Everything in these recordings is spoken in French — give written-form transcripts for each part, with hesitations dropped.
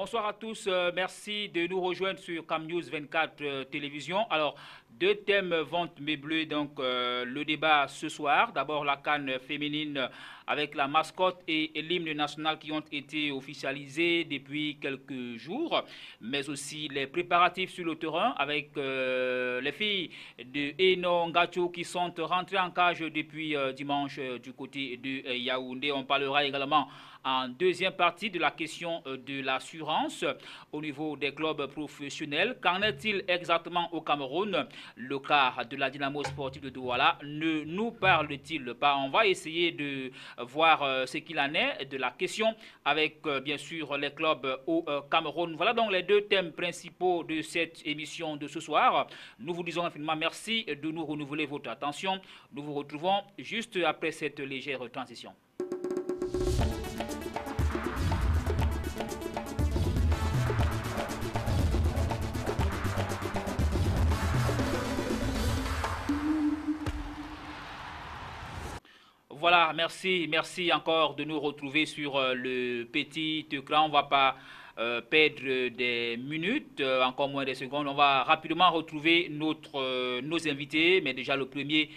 Bonsoir à tous, merci de nous rejoindre sur Cam News 24 Télévision. Alors, deux thèmes vont meubler donc le débat ce soir. D'abord la CAN féminine avec la mascotte et l'hymne national qui ont été officialisés depuis quelques jours, mais aussi les préparatifs sur le terrain avec les filles de Eno Ngacho qui sont rentrées en cage depuis dimanche du côté de Yaoundé. On parlera également en deuxième partie de la question de l'assurance au niveau des clubs professionnels. Qu'en est-il exactement au Cameroun? Le cas de la Dynamo sportive de Douala ne nous parle-t-il pas? On va essayer de voir ce qu'il en est de la question avec bien sûr les clubs au Cameroun. Voilà donc les deux thèmes principaux de cette émission de ce soir. Nous vous disons infiniment merci de nous renouveler votre attention. Nous vous retrouvons juste après cette légère transition. Voilà, merci encore de nous retrouver sur le petit écran. On ne va pas perdre des minutes, encore moins des secondes. On va rapidement retrouver nos invités, mais déjà le premier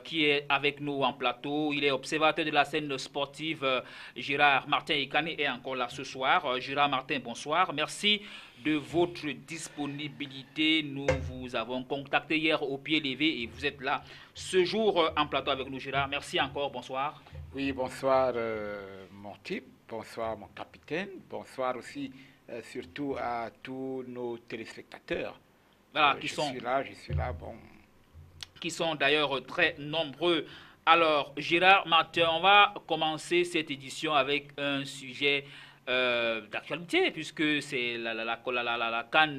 qui est avec nous en plateau. Il est observateur de la scène sportive, Gérard Martin Ekane est encore là ce soir. Gérard Martin, bonsoir. Merci de votre disponibilité. Nous vous avons contacté hier au pied levé et vous êtes là ce jour en plateau avec nous, Gérard. Merci encore, bonsoir. Oui, bonsoir mon type, bonsoir mon capitaine, bonsoir aussi surtout à tous nos téléspectateurs. Voilà, je suis là, bon. Qui sont d'ailleurs très nombreux. Alors, Gérard Martin, on va commencer cette édition avec un sujet d'actualité, puisque c'est la CAN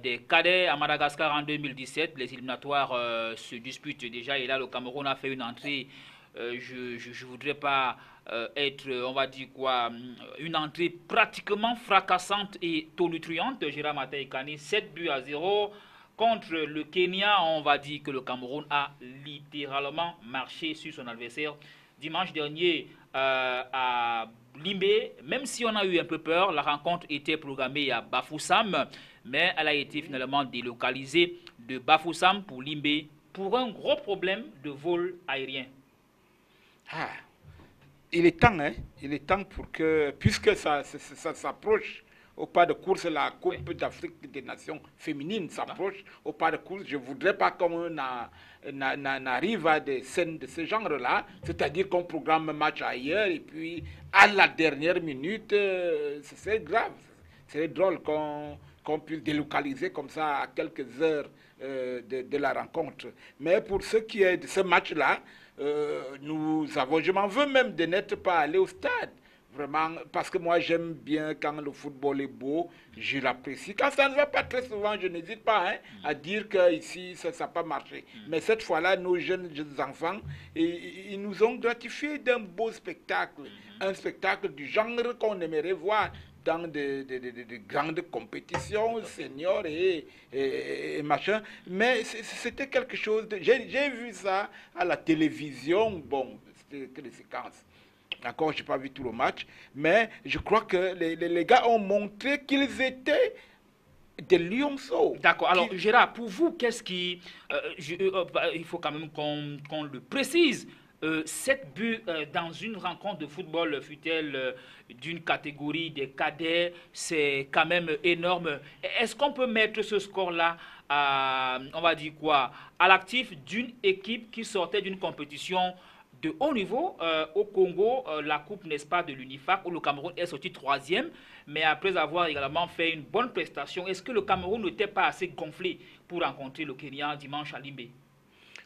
des cadets à Madagascar en 2017. Les éliminatoires se disputent déjà, et là, le Cameroun a fait une entrée, je ne voudrais pas être, on va dire quoi, une entrée pratiquement fracassante et tonitruante. Gérard Martin Ekane, 7-0. Contre le Kenya, on va dire que le Cameroun a littéralement marché sur son adversaire. Dimanche dernier, à Limbé, même si on a eu un peu peur, la rencontre était programmée à Bafoussam, mais elle a été finalement délocalisée de Bafoussam pour Limbé pour un gros problème de vol aérien. Ah, il est temps, hein? Il est temps pour que, puisque ça s'approche au pas de course, la Coupe d'Afrique des Nations féminines s'approche au pas de course. Je ne voudrais pas qu'on arrive à des scènes de ce genre-là, c'est-à-dire qu'on programme un match ailleurs et puis à la dernière minute, c'est grave. C'est drôle qu'on puisse délocaliser comme ça à quelques heures de la rencontre. Mais pour ce qui est de ce match-là, je m'en veux même de n'être pas allé au stade. Vraiment, parce que moi j'aime bien quand le football est beau, je l'apprécie. Quand ça ne va pas très souvent, je n'hésite pas à dire qu'ici ça n'a pas marché. Mais cette fois-là, nos jeunes enfants, ils nous ont gratifié d'un beau spectacle. Un spectacle du genre qu'on aimerait voir dans de grandes compétitions, seniors et machin. Mais c'était quelque chose j'ai vu ça à la télévision, bon, c'était que des séquences. Encore, je n'ai pas vu tout le match, mais je crois que les gars ont montré qu'ils étaient des lionceaux. D'accord. Alors, Gérard, pour vous, qu'est-ce qui... il faut quand même qu'on le précise. 7 buts dans une rencontre de football, fut-elle d'une catégorie des cadets, c'est quand même énorme. Est-ce qu'on peut mettre ce score-là on va dire quoi, à l'actif d'une équipe qui sortait d'une compétition de haut niveau au Congo, la coupe, n'est-ce pas, de l'UNIFAC, où le Cameroun est sorti 3e, mais après avoir également fait une bonne prestation, est-ce que le Cameroun n'était pas assez gonflé pour rencontrer le Kenya dimanche à Limbé?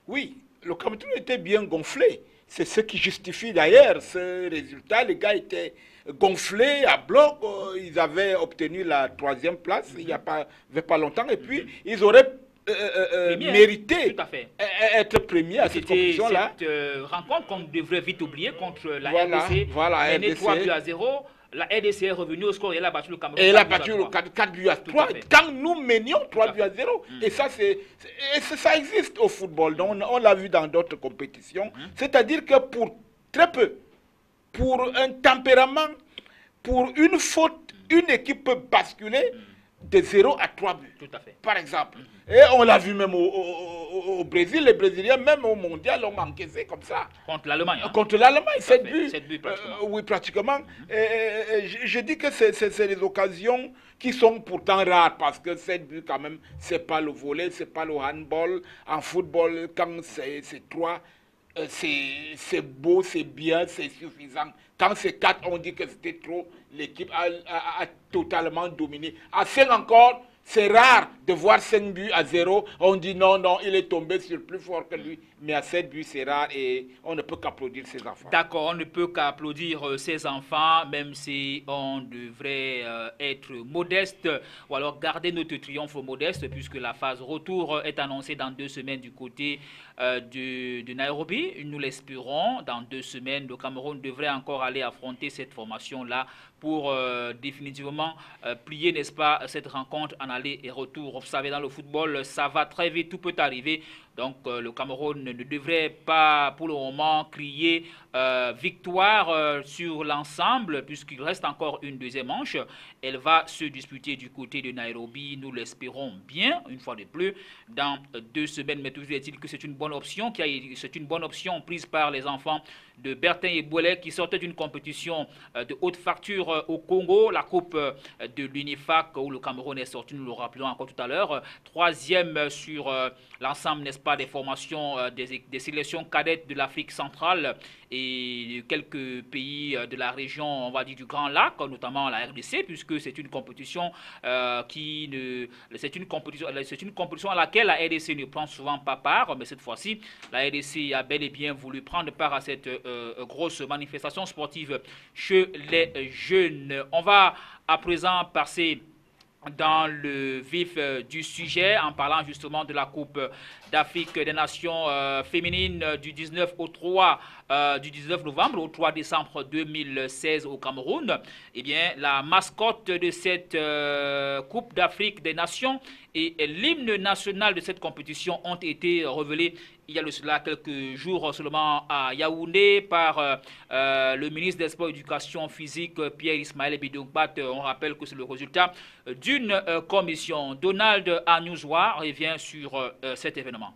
Oui, le Cameroun était bien gonflé. C'est ce qui justifie d'ailleurs ce résultat. Les gars étaient gonflés à bloc. Ils avaient obtenu la 3e place il n'y avait pas longtemps. Et puis, ils auraient mérité tout à fait. Être premier à cette compétition-là. Cette rencontre qu'on devrait vite oublier contre la RDC. Voilà, RDC. 3-0. La RDC est revenue au score et elle a battu le Cameroun. Et elle a battu le 4 buts à 3 quand nous menions 3 buts à 0. Et ça, ça existe au football. Donc, on l'a vu dans d'autres compétitions. C'est-à-dire que pour très peu, pour un tempérament, pour une faute Une équipe peut basculer de 0 à 3 buts. Tout à fait. Par exemple. Et on l'a vu même au Brésil. Les Brésiliens, même au mondial, ont encaissé comme ça. Contre l'Allemagne. Hein. Contre l'Allemagne, 7 buts. 7 buts pratiquement. Oui, pratiquement. Je dis que c'est des occasions qui sont pourtant rares parce que 7 buts, quand même, c'est pas le volley, c'est pas le handball. En football, quand c'est 3, c'est beau, c'est bien, c'est suffisant. Quand c'est 4, on dit que c'était trop. L'équipe a totalement dominé. À 5 encore, c'est rare de voir 5 buts à 0. On dit non, non, il est tombé sur plus fort que lui. Mais à 7 buts, c'est rare et on ne peut qu'applaudir ses enfants. D'accord, on ne peut qu'applaudir ses enfants, même si on devrait être modeste ou alors garder notre triomphe modeste, puisque la phase retour est annoncée dans 2 semaines du côté de Nairobi. Nous l'espérons. Dans 2 semaines, le Cameroun devrait encore aller affronter cette formation-là pour définitivement plier, n'est-ce pas, cette rencontre en aller et retour. Vous savez, dans le football, ça va très vite, tout peut arriver. Donc le Cameroun ne devrait pas pour le moment crier victoire sur l'ensemble, puisqu'il reste encore une deuxième manche. Elle va se disputer du côté de Nairobi, nous l'espérons bien, une fois de plus, dans 2 semaines. Mais toujours est-il que c'est une bonne option, c'est une bonne option prise par les enfants de Bertin et Bouellet qui sortaient d'une compétition de haute facture au Congo, la coupe de l'UNIFAC où le Cameroun est sorti, nous le rappelons encore tout à l'heure, 3e sur l'ensemble, n'est-ce pas, des formations des sélections cadettes de l'Afrique centrale et quelques pays de la région, on va dire, du Grand Lac, notamment la RDC, puisque c'est une compétition c'est une compétition à laquelle la RDC ne prend souvent pas part, mais cette fois-ci, la RDC a bel et bien voulu prendre part à cette grosse manifestation sportive chez les jeunes. On va à présent passer dans le vif du sujet en parlant justement de la Coupe d'Afrique des Nations féminines du 19 novembre au 3 décembre 2016 au Cameroun. Eh bien, la mascotte de cette Coupe d'Afrique des Nations et l'hymne national de cette compétition ont été révélés il y a de cela quelques jours seulement à Yaoundé par le ministre des Sports et de l'Éducation physique, Pierre Ismaël Bidongbat. On rappelle que c'est le résultat d'une commission. Donald Anyouzwa revient sur cet événement.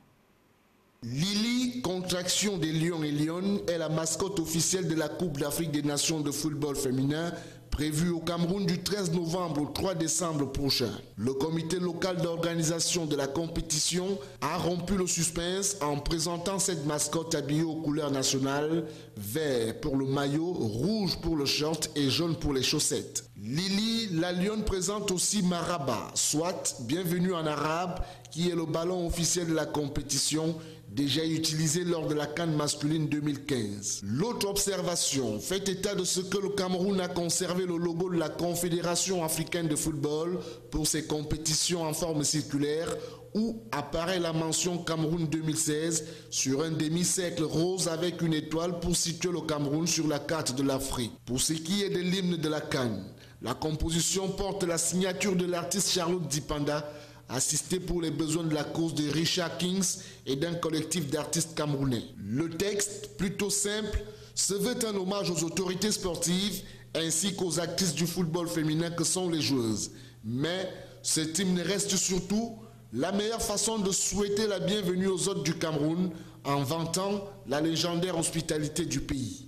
Lily, contraction des Lions et Lyon, est la mascotte officielle de la Coupe d'Afrique des Nations de football féminin prévue au Cameroun du 13 novembre au 3 décembre prochain. Le comité local d'organisation de la compétition a rompu le suspense en présentant cette mascotte habillée aux couleurs nationales, vert pour le maillot, rouge pour le short et jaune pour les chaussettes. Lily, la lionne, présente aussi Maraba, soit bienvenue en arabe, qui est le ballon officiel de la compétition, déjà utilisé lors de la CAN masculine 2015. L'autre observation fait état de ce que le Cameroun a conservé le logo de la Confédération africaine de football pour ses compétitions en forme circulaire où apparaît la mention Cameroun 2016 sur un demi-cercle rose avec une étoile pour situer le Cameroun sur la carte de l'Afrique. Pour ce qui est de l'hymne de la CAN, la composition porte la signature de l'artiste Charlotte Dipanda, assisté pour les besoins de la cause de Richard Kings et d'un collectif d'artistes camerounais. Le texte, plutôt simple, se veut un hommage aux autorités sportives ainsi qu'aux actrices du football féminin que sont les joueuses. Mais cet hymne reste surtout la meilleure façon de souhaiter la bienvenue aux hôtes du Cameroun en vantant la légendaire hospitalité du pays.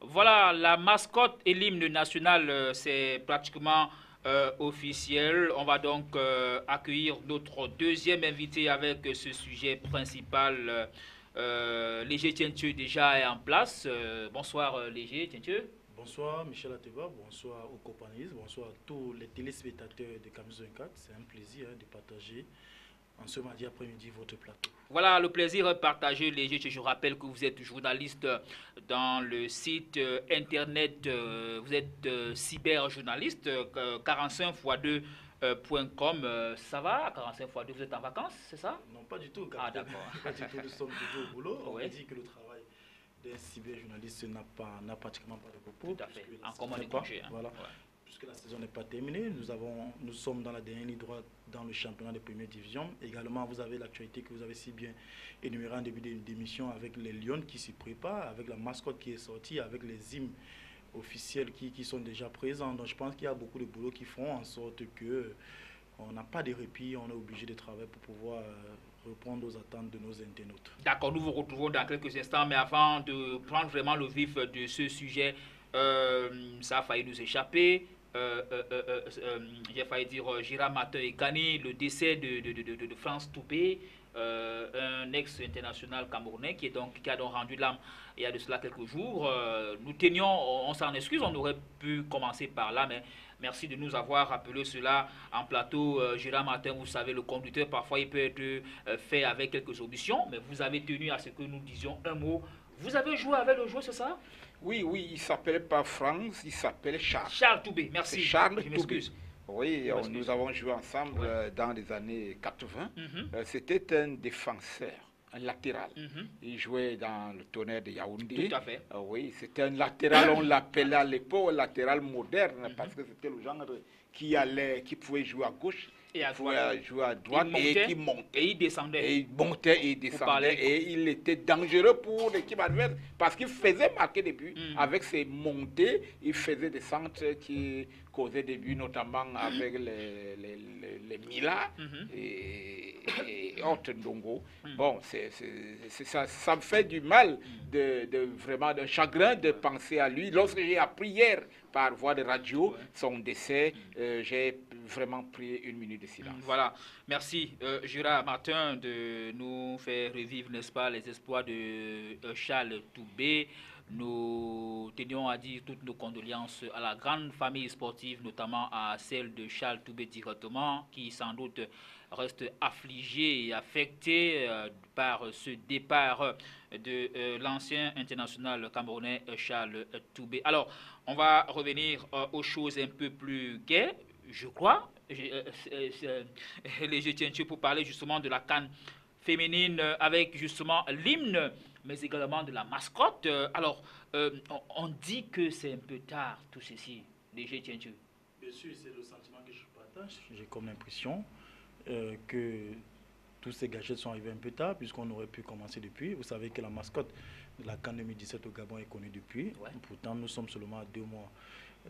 Voilà, la mascotte et l'hymne national, c'est pratiquement officiel. On va donc accueillir notre deuxième invité avec ce sujet principal. Léger Tientieux déjà est en place. Bonsoir Léger Tientieux. Bonsoir Michel Ateba, bonsoir aux compagnons, bonsoir à tous les téléspectateurs de Camille 24. C'est un plaisir de partager en ce mardi après-midi votre plateau. Voilà, le plaisir partagé, Léger. Je rappelle que vous êtes journaliste dans le site internet, vous êtes cyberjournaliste, 45x2.com. Ça va, 45x2, vous êtes en vacances, c'est ça? Non, pas du tout. Ah, d'accord. Pas du tout, nous sommes toujours au boulot. On Oui. dit que le travail d'un cyberjournaliste n'a pratiquement pas de repos. Tout à fait, en commande et congé. Hein. Voilà. Ouais. Puisque la saison n'est pas terminée, nous sommes dans la dernière ligne droite dans le championnat de première division. Également, vous avez l'actualité que vous avez si bien énumérée en début d'émission avec les Lions qui s'y préparent, avec la mascotte qui est sortie, avec les hymnes officiels qui sont déjà présents. Donc je pense qu'il y a beaucoup de boulot qui font en sorte que on n'a pas de répit, on est obligé de travailler pour pouvoir répondre aux attentes de nos internautes. D'accord, nous vous retrouvons dans quelques instants, mais avant de prendre vraiment le vif de ce sujet, ça a failli nous échapper. J'ai failli dire Gira Martin et Kani, le décès de France Toubé, un ex-international camerounais qui a donc rendu l'âme il y a de cela quelques jours. Nous tenions, on s'en excuse, on aurait pu commencer par là, mais merci de nous avoir rappelé cela en plateau. Gira Martin, vous savez, le conducteur, parfois il peut être fait avec quelques omissions, mais vous avez tenu à ce que nous disions un mot. Vous avez joué avec le joueur, c'est ça? Oui, oui, il s'appelait pas France, il s'appelait Charles. Charles Toubé, merci. Charles Je m'excuse. Oui, nous avons joué ensemble dans les années 80. C'était un défenseur, un latéral. Il jouait dans le Tonnerre de Yaoundé. Tout à fait. Oui, c'était un latéral, on l'appelait à l'époque latéral moderne, parce que c'était le genre qui pouvait jouer à gauche. Et à droite. Jouer à droite et qui montait. Et il descendait. Et il montait et il descendait. Et il était dangereux pour l'équipe adverse parce qu'il faisait marquer des buts. Avec ses montées, il faisait des centres qui causaient des buts, notamment avec les Mila et autres Ndongo. Bon, ça me fait du mal, vraiment de chagrin de penser à lui. Lorsque j'ai appris hier par voie de radio son décès, j'ai vraiment pris une minute de silence. Voilà, merci Gira Martin de nous faire revivre, n'est-ce pas, les espoirs de Charles Toubé. Nous tenions à dire toutes nos condoléances à la grande famille sportive, notamment à celle de Charles Toubé directement, qui sans doute reste affligé et affecté par ce départ de l'ancien international camerounais Charles Toubé. Alors, on va revenir aux choses un peu plus gaies, je crois. Les Jeux tiennent pour parler justement de la CAN féminine avec justement l'hymne, mais également de la mascotte. Alors, on dit que c'est un peu tard tout ceci, les Jeux tiennent. Bien sûr, c'est le sentiment que je partage. J'ai comme l'impression que tous ces gadgets sont arrivés un peu tard, puisqu'on aurait pu commencer depuis. Vous savez que la mascotte de la CAN 2017 au Gabon est connue depuis. Pourtant, nous sommes seulement à 2 mois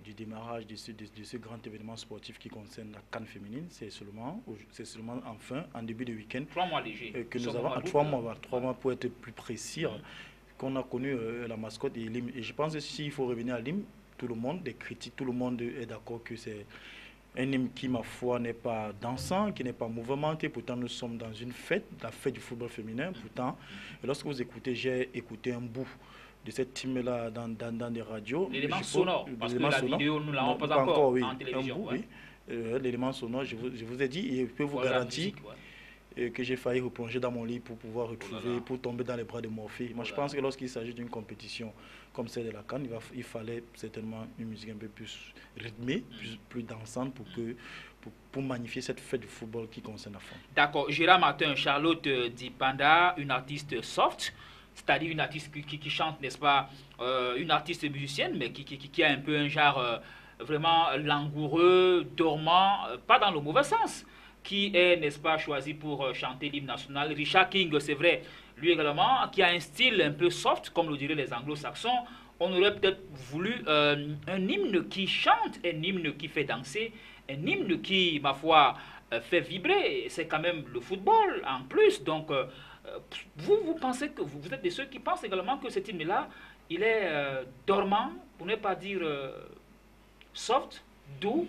du démarrage de ce grand événement sportif qui concerne la CAN féminine. C'est seulement enfin, en début de week-end, 3 mois légers. Que nous avons, 3 mois pour être plus précis, qu'on a connu la mascotte et l'hymne. Et je pense que s'il faut revenir à l'hymne, tout le monde, des critiques, tout le monde est d'accord que c'est un hymne qui, ma foi, n'est pas dansant, qui n'est pas mouvementé. Pourtant, nous sommes dans une fête, la fête du football féminin. Pourtant, lorsque vous écoutez, j'ai écouté un bout de cette hymne-là dans des radios. L'élément sonore, parce que la vidéo, nous ne l'avons pas encore en télévision. Un bout, l'élément sonore, je vous ai dit, et je peux vous garantir que j'ai failli replonger dans mon lit pour pouvoir retrouver, pour tomber dans les bras de Morphée. Moi, je pense que lorsqu'il s'agit d'une compétition comme celle de la CAN, il fallait certainement une musique un peu plus rythmée, plus dansante pour magnifier cette fête du football qui concerne la femme. D'accord. Gira Martin, Charlotte Dipanda, une artiste soft, c'est-à-dire une artiste qui chante, n'est-ce pas, une artiste musicienne, mais qui a un peu un genre vraiment langoureux, dormant, pas dans le mauvais sens, qui est, n'est-ce pas, choisi pour chanter l'hymne national. Richard King, c'est vrai, lui également, qui a un style un peu soft, comme le diraient les anglo-saxons. On aurait peut-être voulu un hymne qui chante, un hymne qui fait danser, un hymne qui, ma foi, fait vibrer. C'est quand même le football en plus. Donc, vous pensez que vous êtes de ceux qui pensent également que cet hymne-là, il est dormant, pour ne pas dire soft, doux.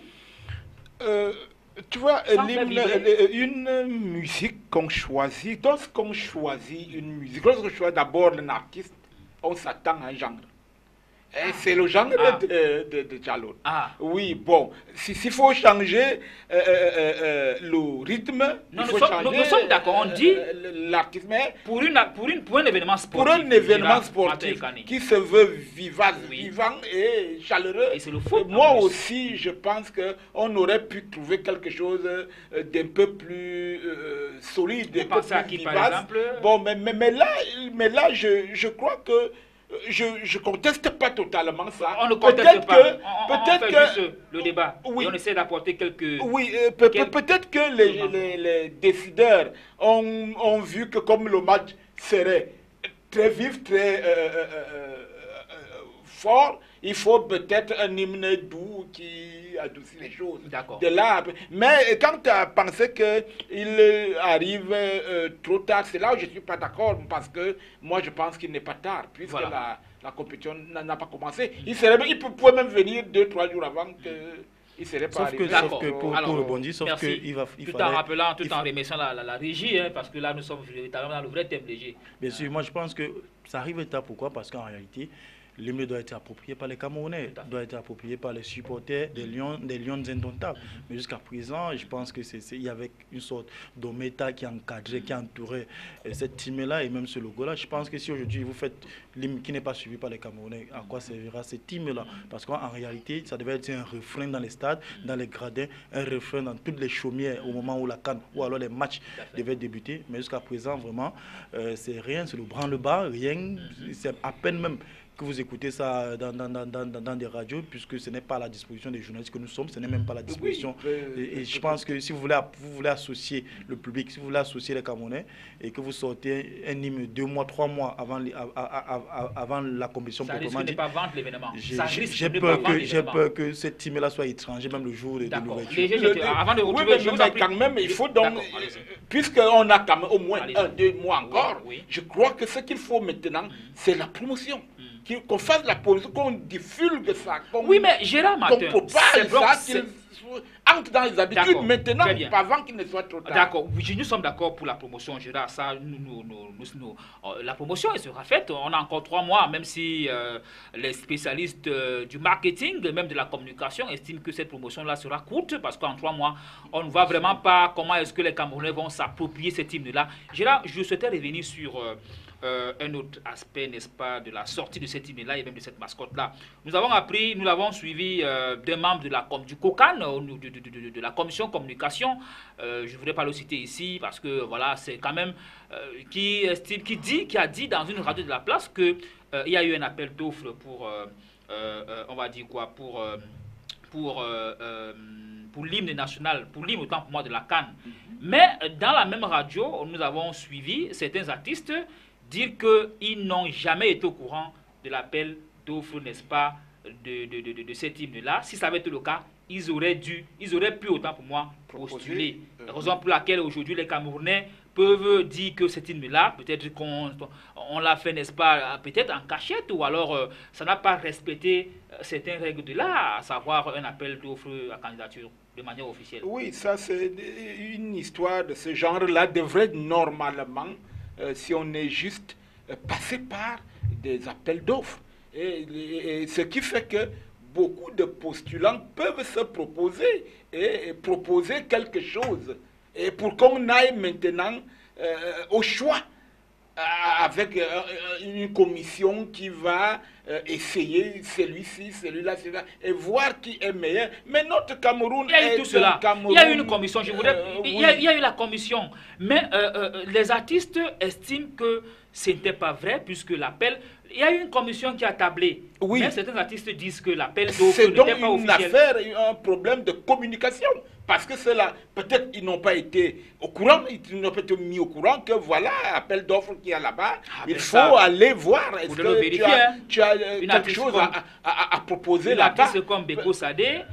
Tu vois, une musique qu'on choisit, lorsqu'on choisit une musique, lorsqu'on choisit d'abord un artiste, on s'attend à un genre. C'est le genre de Charlotte. Oui, bon, s'il faut changer le rythme, nous sommes d'accord, on dit l'artiste, mais pour un événement sportif. Pour un événement sportif qui se veut vivant et chaleureux. Et c'est le foot, moi aussi, je pense qu'on aurait pu trouver quelque chose d'un peu plus solide, d'un peu plus vivace. Bon, mais là, je crois que je ne conteste pas totalement ça. On ne conteste pas. Peut-être que juste le débat. Oui. Et on essaie d'apporter quelques. Oui, peut-être que les décideurs ont vu que comme le match serait très vif, très fort, il faut peut-être un hymne doux qui adoucit les choses. D'accord. De là, mais quand tu as pensé qu'il arrive trop tard, c'est là où je ne suis pas d'accord, parce que moi je pense qu'il n'est pas tard, puisque Voilà. la compétition n'a pas commencé. Il pouvait même venir 2-3 jours avant que... Il serait pas Sauf que, arrivé. sauf que pour rebondir, sauf merci. qu'il va, il tout fallait... en rappelant, tout en remerciant la régie, hein, parce que là, nous sommes véritablement dans le vrai thème léger. Bien sûr, moi je pense que ça arrive tard. Pourquoi? Parce qu'en réalité, l'hymne doit être approprié par les Camerounais, doit être approprié par les supporters des Lions indomptables. Mais jusqu'à présent, je pense que il y avait une sorte d'ométa qui encadrait, qui entourait cette team-là et même ce logo-là. Je pense que si aujourd'hui vous faites l'hymne qui n'est pas suivi par les Camerounais, à quoi servira cette team-là? Parce qu'en réalité, ça devait être un refrain dans les stades, dans les gradins, un refrain dans toutes les chaumières au moment où la CAN ou alors les matchs devaient débuter. Mais jusqu'à présent, vraiment, c'est rien, c'est le branle-bas, rien, c'est à peine même que vous écoutez ça dans des radios, puisque ce n'est pas à la disposition des journalistes que nous sommes, ce n'est même pas à la disposition. Et je pense que si vous voulez associer le public, si vous voulez associer les Camerounais, et que vous sortez un hymne 2 mois, 3 mois avant la compétition, ça risque de ne pas vendre l'événement. J'ai peur que cette team-là soit étranger, même le jour de l'ouverture. Avant de oui, mais quand même, il faut donc, puisqu'on a quand même au moins 1-2 mois encore, je crois que ce qu'il faut maintenant, c'est la promotion. Qu'on fasse la promotion, qu'on diffuse ça. Oui, mais Gérard Martin, qu'on propage ça, qu'il entre dans les habitudes maintenant, pas avant qu'il ne soit trop tard. D'accord, nous sommes d'accord pour la promotion, Gérard. Ça, la promotion, elle sera faite. On a encore 3 mois, même si les spécialistes du marketing, même de la communication, estiment que cette promotion-là sera courte, parce qu'en 3 mois, on ne voit vraiment pas comment est-ce que les Camerounais vont s'approprier cet hymne-là. Gérard, je souhaitais revenir sur un autre aspect, n'est-ce pas, de la sortie de cette hymne-là et même de cette mascotte-là. Nous avons appris, nous l'avons suivi d'un membre du COCAN, de la commission communication. Je ne voudrais pas le citer ici parce que voilà, c'est quand même qui a dit dans une radio de la place que il y a eu un appel d'offres pour, on va dire quoi, pour l'hymne national, pour l'hymne autant pour moi de la CAN. Mais dans la même radio, nous avons suivi certains artistes dire qu'ils n'ont jamais été au courant de l'appel d'offres, n'est-ce pas, de cet hymne-là. Si ça avait été le cas, ils auraient pu autant pour moi postuler. Raison pour laquelle aujourd'hui les Camerounais peuvent dire que cet hymne-là, peut-être qu'on l'a fait, n'est-ce pas, peut-être en cachette, ou alors ça n'a pas respecté certaines règles de l'art, à savoir un appel d'offres à candidature de manière officielle. Oui, ça c'est une histoire de ce genre-là, devrait normalement, si on est juste, passer par des appels d'offres. Et ce qui fait que beaucoup de postulants peuvent se proposer et proposer quelque chose. Et pour qu'on aille maintenant au choix avec une commission qui va essayer celui-ci, celui-là, et voir qui est meilleur. Mais notre Cameroun il y a eu tout cela. Il y a eu une commission, il y a eu la commission. Mais les artistes estiment que ce n'était pas vrai, puisque l'appel... Il y a eu une commission qui a tablé. Oui. Mais certains artistes disent que l'appel d'offres n'était pas officiel. C'est donc une affaire, un problème de communication. Parce que cela, peut-être ils n'ont pas été au courant, ils n'ont pas été mis au courant que voilà, appel d'offres qu'il y a là-bas. Il faut aller voir. Est-ce que tu as quelque chose à proposer là-bas? Une artiste comme Beko Sadé,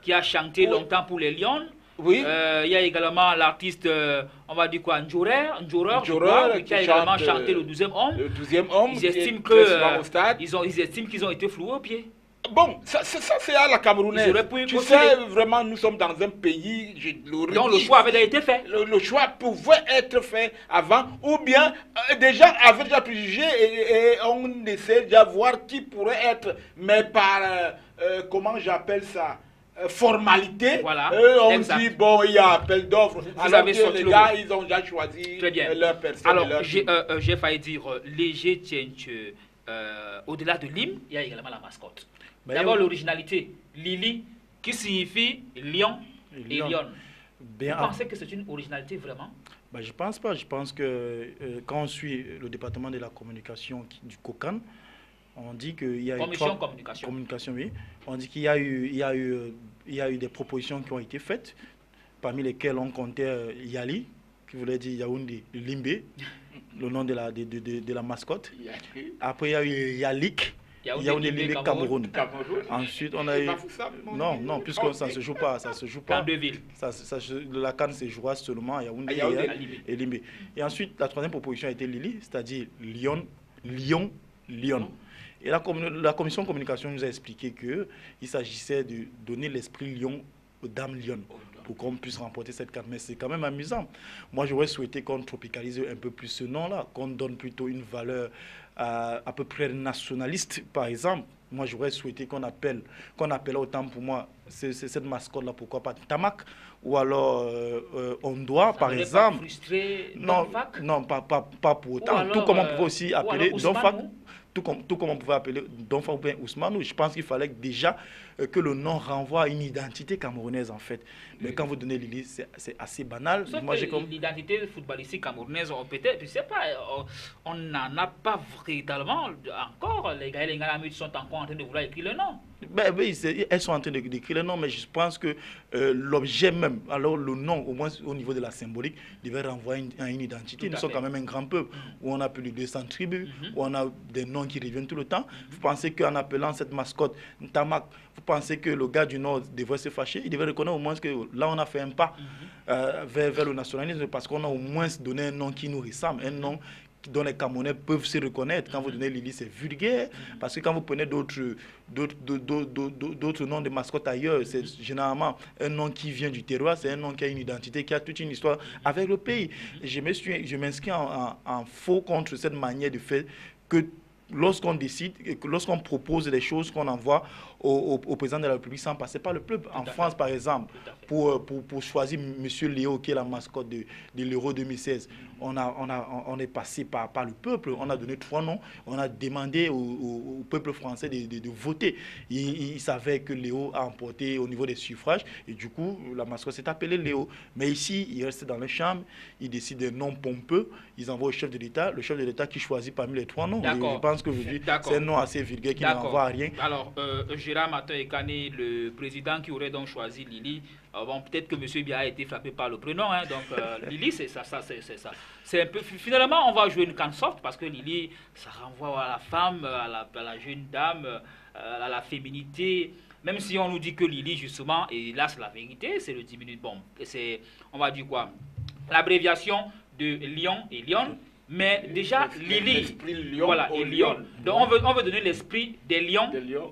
qui a chanté longtemps pour les Lions. Oui. Il y a également l'artiste, on va dire quoi, Njoreur, qui a également chanté le 12e homme. Le 12e homme. Ils estiment qu'ils ont été floués au pied. Bon, ça c'est à la Camerounaise. Tu sais, vraiment, nous sommes dans un pays... Donc le choix avait été fait. Le choix pouvait être fait avant, ou bien des gens avaient déjà préjugé et on essaie déjà voir qui pourrait être, mais par, comment j'appelle ça, formalité, voilà, on dit bon, il y a appel d'offres, alors que les gars ils ont déjà choisi leur personne. Alors j'ai failli dire léger, tiens, au-delà de l'hymne, il y a également la mascotte. D'abord l'originalité, Lili, qui signifie lion et lion. Vous pensez que c'est une originalité vraiment? Je pense pas. Je pense que quand on suit le département de la communication du COCAN, on dit qu'il y a communication, oui. On dit qu'il y a eu des propositions qui ont été faites, parmi lesquelles on comptait Yali, qui voulait dire Yaoundé Limbe, le nom de la mascotte. Après il y a eu Yalik, Yaoundé, Lille, Cameroun. Cameroun. Ensuite, on a eu... Non, puisque ça ne se joue pas. Dans 2 villes. La CAN se jouera seulement à Yaoundé et Limbe. Et ensuite, la troisième proposition a été Lille, c'est-à-dire Lyon. Et la commission de communication nous a expliqué qu'il s'agissait de donner l'esprit Lyon aux dames Lyon pour qu'on puisse remporter cette CAN. Mais c'est quand même amusant. Moi, j'aurais souhaité qu'on tropicalise un peu plus ce nom-là, qu'on donne plutôt une valeur à peu près nationaliste, par exemple. Moi, j'aurais souhaité qu'on appelle autant pour moi cette mascotte-là, pourquoi pas Tamac, ou alors Ondoa, par exemple. Non, pas pour autant. Alors, tout comme on pouvait aussi appeler Donfak. Tout comme on pouvait appeler Donfak ou bien Ousmanou. Je pense qu'il fallait déjà que le nom renvoie à une identité camerounaise, en fait. Mais quand vous donnez Lili, c'est assez banal. Moi, l'identité footballistique camerounaise, peut-être, je sais pas, on n'en a pas véritablement encore. Les gars et les Galamutes sont encore en train de vouloir écrire le nom. Ben, oui, elles sont en train d'écrire le nom, mais je pense que l'objet même, alors le nom, au moins au niveau de la symbolique, devait renvoyer à une identité. Nous sommes quand même un grand peuple, où on a plus de 200 tribus, où on a des noms qui reviennent tout le temps. Vous pensez qu'en appelant cette mascotte Ntamak, vous pensez que le gars du Nord devrait se fâcher? Il devrait reconnaître au moins que là, on a fait un pas vers le nationalisme, parce qu'on a au moins donné un nom qui nous ressemble, un nom dont les Camerounais peuvent se reconnaître. Quand vous donnez Lili, c'est vulgaire, parce que quand vous prenez d'autres noms de mascottes ailleurs, c'est généralement un nom qui vient du terroir, c'est un nom qui a une identité, qui a toute une histoire avec le pays. Je m'inscris en faux contre cette manière de faire que lorsqu'on décide, lorsqu'on propose des choses qu'on envoie au président de la République sans passer par le peuple. En France, par exemple, pour choisir M. Léo, qui est la mascotte de l'Euro 2016, on est passé par le peuple, on a donné 3 noms, on a demandé au peuple français de voter. Il savait que Léo a emporté au niveau des suffrages, et du coup, la mascotte s'est appelée Léo. Mais ici, il reste dans les chambres, il décide des noms pompeux, ils envoient au chef de l'État, le chef de l'État qui choisit parmi les 3 noms. Je pense que c'est un nom assez vulgaire qui n'envoie à rien. Alors, Gérard Matin-Ekane, le président qui aurait donc choisi Lili, bon, peut-être que M. Bia a été frappé par le prénom, hein, donc Lili, c'est ça. C'est un peu, finalement, on va jouer une canne soft parce que Lili, ça renvoie à la femme, à la jeune dame, à la féminité. Même si on nous dit que Lili, justement, et là c'est la vérité, c'est le diminutif, bon, c'est, on va dire quoi, l'abréviation de Lyon et Lyon. Mais déjà, Lili, voilà, et Lyon. Donc on veut donner l'esprit des lions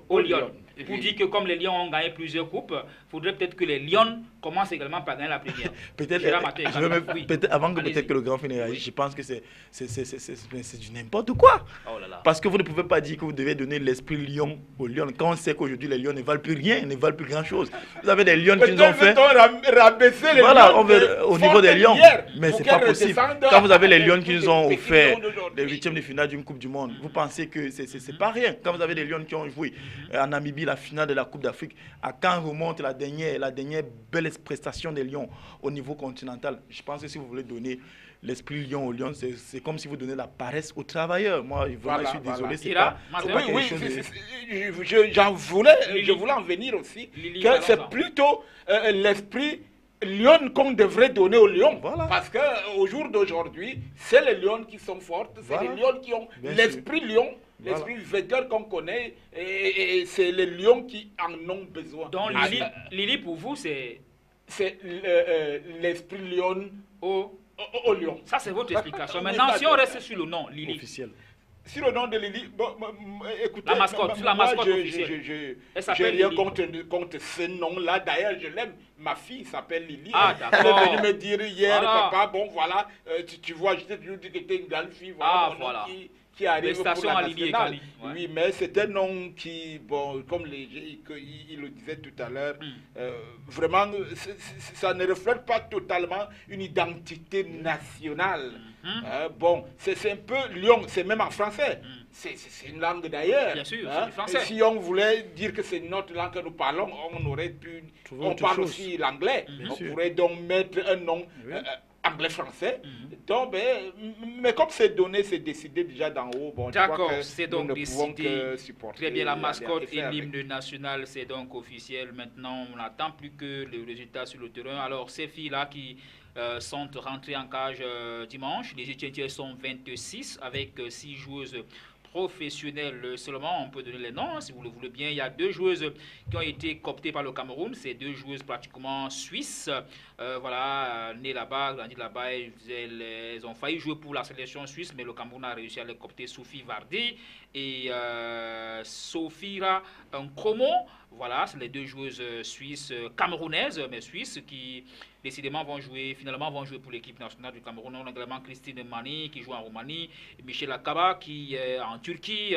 aux lions. Pour dire que comme les Lions ont gagné plusieurs coupes, il faudrait peut-être que les Lions commencent également par gagner la première. Peut-être avant que le grand finisse, je pense que c'est du n'importe quoi. Oh là là. Parce que vous ne pouvez pas dire que vous devez donner l'esprit Lion aux Lions quand on sait qu'aujourd'hui les Lions ne valent plus rien, ne valent plus grand-chose. Vous avez des Lions qui nous ont fait... Voilà, au niveau des Lions. Mais c'est pas possible. Quand vous avez les Lions qui nous ont offert les 8e de finale d'une Coupe du Monde, vous pensez que c'est pas rien. Quand vous avez les Lions qui ont joué en Namibie la finale de la Coupe d'Afrique, à quand remonte la dernière belle prestation des Lions au niveau continental. Je pense que si vous voulez donner l'esprit Lion aux Lions, c'est comme si vous donnez la paresse aux travailleurs. Moi, je suis désolé, c'est pas quelque chose je voulais en venir aussi, que c'est plutôt l'esprit Lyon qu'on devrait donner aux Lions. Voilà. Parce qu'au jour d'aujourd'hui, c'est les Lions qui sont fortes, c'est les Lions qui ont l'esprit Lion. L'esprit vainqueur qu'on connaît, et c'est les lions qui en ont besoin. Donc Lili pour vous, c'est l'esprit lion au lion. Ça, c'est votre explication. Maintenant, si on reste sur le nom, Lili. Officiel. Sur le nom de Lili, écoutez, la mascotte officielle. J'ai rien contre ce nom-là. D'ailleurs, je l'aime. Ma fille s'appelle Lili. Ah, elle est venue me dire hier, papa, bon voilà, tu vois, je t'ai toujours dit que tu es une grande fille. Voilà, qui arrive pour la nationale. Oui, mais c'est un nom qui, bon, comme il le disait tout à l'heure, vraiment, ça ne reflète pas totalement une identité nationale. Bon, c'est un peu Lyon, c'est même en français. C'est une langue d'ailleurs. Bien sûr, c'est du français. Si on voulait dire que c'est notre langue que nous parlons, on aurait pu... On parle aussi l'anglais. On pourrait donc mettre un nom... anglais-français. Donc, mais comme c'est donné, c'est décidé déjà d'en haut. Bon, d'accord, c'est donc décidé. Très bien, la mascotte et l'hymne national, c'est donc officiel. Maintenant, on n'attend plus que le résultat sur le terrain. Alors, ces filles-là qui sont rentrées en cage dimanche, les étudiants sont 26 avec 6 joueuses professionnelles seulement. On peut donner les noms, si vous le voulez bien. Il y a 2 joueuses qui ont été cooptées par le Cameroun. C'est 2 joueuses pratiquement suisses. Voilà, nées là-bas, grandies là-bas. Elles ont failli jouer pour la sélection suisse, mais le Cameroun a réussi à les coopter. Sophie Vardy et Sophira Nkomo. Voilà, c'est les 2 joueuses suisses, camerounaises, mais suisses, qui décidément finalement vont jouer pour l'équipe nationale du Cameroun. On a également Christine Mani qui joue en Roumanie, Michel Akaba qui est en Turquie,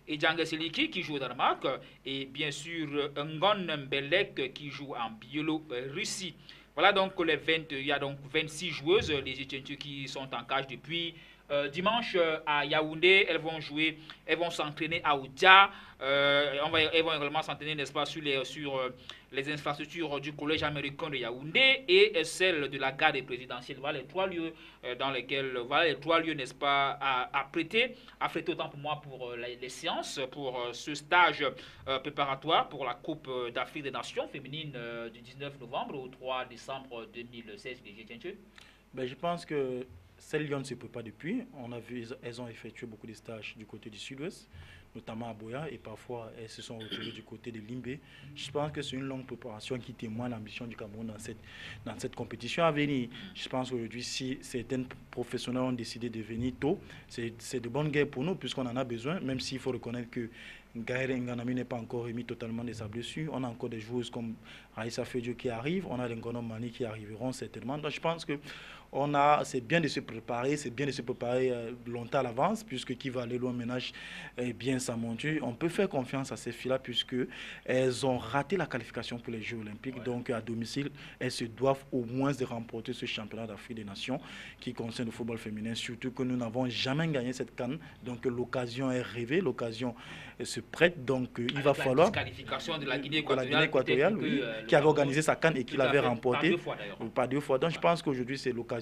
et Djanga Seliki qui joue au Danemark, et bien sûr Ngon Mbelek qui joue en Biélorussie. Voilà donc il y a donc 26 joueuses, les Égyptiennes qui sont en cage depuis dimanche à Yaoundé. Elles vont s'entraîner à Oudia. Elles vont également s'entraîner, n'est-ce pas, sur les infrastructures du collège américain de Yaoundé et celle de la garde présidentielle. Voilà les 3 lieux n'est-ce pas, à prêter autant pour moi pour les séances, pour ce stage préparatoire pour la Coupe d'Afrique des Nations féminine du 19 novembre au 3 décembre 2016. Ben, je pense que celles Lyon ne se peut pas depuis. On a vu, elles ont effectué beaucoup de stages du côté du sud-ouest, notamment à Boya, et parfois elles se sont retrouvées du côté de Limbé. Je pense que c'est une longue préparation qui témoigne l'ambition du Cameroun dans cette compétition à venir. Je pense qu'aujourd'hui, si certains professionnels ont décidé de venir tôt, c'est de bonnes guerres pour nous, puisqu'on en a besoin, même s'il faut reconnaître que Gaël Nganami n'est pas encore remis totalement de sa blessure. On a encore des joueuses comme Raissa Fedio qui arrivent, on a les Ngono Mani qui arriveront certainement. Donc je pense que c'est bien de se préparer, longtemps à l'avance, puisque qui va aller loin ménage bien sa monture. On peut faire confiance à ces filles-là, puisque elles ont raté la qualification pour les Jeux Olympiques. Ouais. Donc à domicile, elles se doivent au moins de remporter ce championnat d'Afrique des Nations qui concerne le football féminin, surtout que nous n'avons jamais gagné cette CAN. Donc l'occasion est rêvée, l'occasion se prête. Donc il va falloir... La qualification de la Guinée équatoriale, oui, qui avait organisé sa CAN et qui l'avait remportée. Pas 2 fois. Donc je pense qu'aujourd'hui c'est l'occasion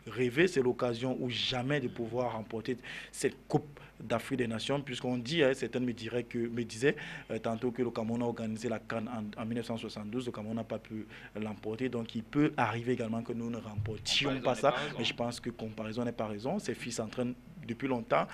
rêvée, c'est l'occasion ou jamais de pouvoir remporter cette Coupe d'Afrique des Nations, puisqu'on dit, certains me disaient tantôt que le Cameroun a organisé la CAN en 1972, le Cameroun n'a pas pu l'emporter, donc il peut arriver également que nous ne remportions pas ça, mais je pense que comparaison n'est pas raison. Ces filles s'entraînent depuis longtemps,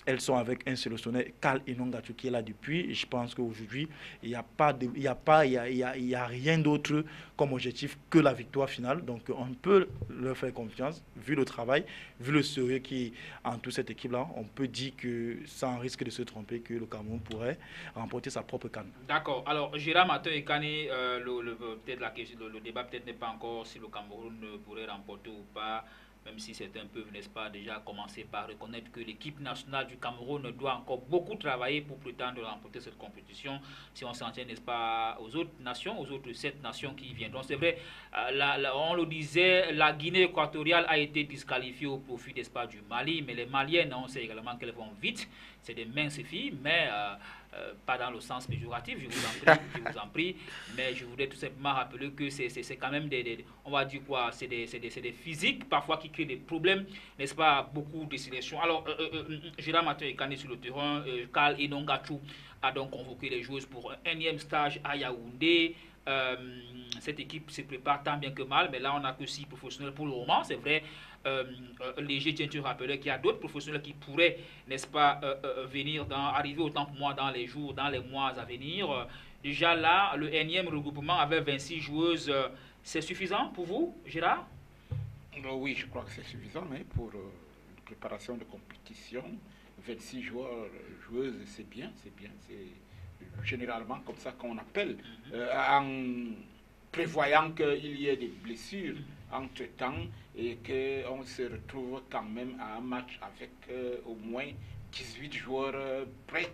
elles sont avec un sélectionneur, Karl Inongatu, qui est là depuis, et je pense qu'aujourd'hui il n'y a rien d'autre comme objectif que la victoire finale, donc on peut leur faire confiance, vu le travail, vu le sérieux qui entoure cette équipe-là, on peut dire que sans risque de se tromper, que le Cameroun pourrait remporter sa propre CAN. D'accord. Alors, Gérard Matin et Kani, le débat peut-être n'est pas encore si le Cameroun pourrait remporter ou pas, même si certains peuvent, n'est-ce pas, déjà commencer par reconnaître que l'équipe nationale du Cameroun doit encore beaucoup travailler pour prétendre remporter cette compétition, si on s'en tient, n'est-ce pas, aux autres nations, aux autres 7 nations qui viendront. C'est vrai, on le disait, la Guinée équatoriale a été disqualifiée au profit, n'est-ce pas, du Mali, mais les Maliennes, on sait également qu'elles vont vite, c'est des minces filles, mais pas dans le sens péjoratif, je vous en prie, mais je voudrais tout simplement rappeler que c'est quand même on va dire quoi, c'est des physiques parfois qui créent des problèmes, n'est-ce pas, beaucoup de sélections. Alors, Gérard Matin et Kani sur le terrain, Karl Inongatu a donc convoqué les joueuses pour un 1e stage à Yaoundé. Cette équipe se prépare tant bien que mal, mais là on n'a que 6 professionnels pour le moment, c'est vrai. Léger Tientu rappelait qu'il y a d'autres professionnels qui pourraient, n'est-ce pas, arriver autant pour moi dans les jours, dans les mois à venir. Déjà là, le 1e regroupement avec 26 joueuses, c'est suffisant pour vous, Gérard? Oui, je crois que c'est suffisant, mais pour une préparation de compétition, 26 joueuses, c'est bien, c'est généralement comme ça qu'on appelle, en prévoyant qu'il y ait des blessures entre-temps et qu'on se retrouve quand même à un match avec au moins 18 joueurs prêts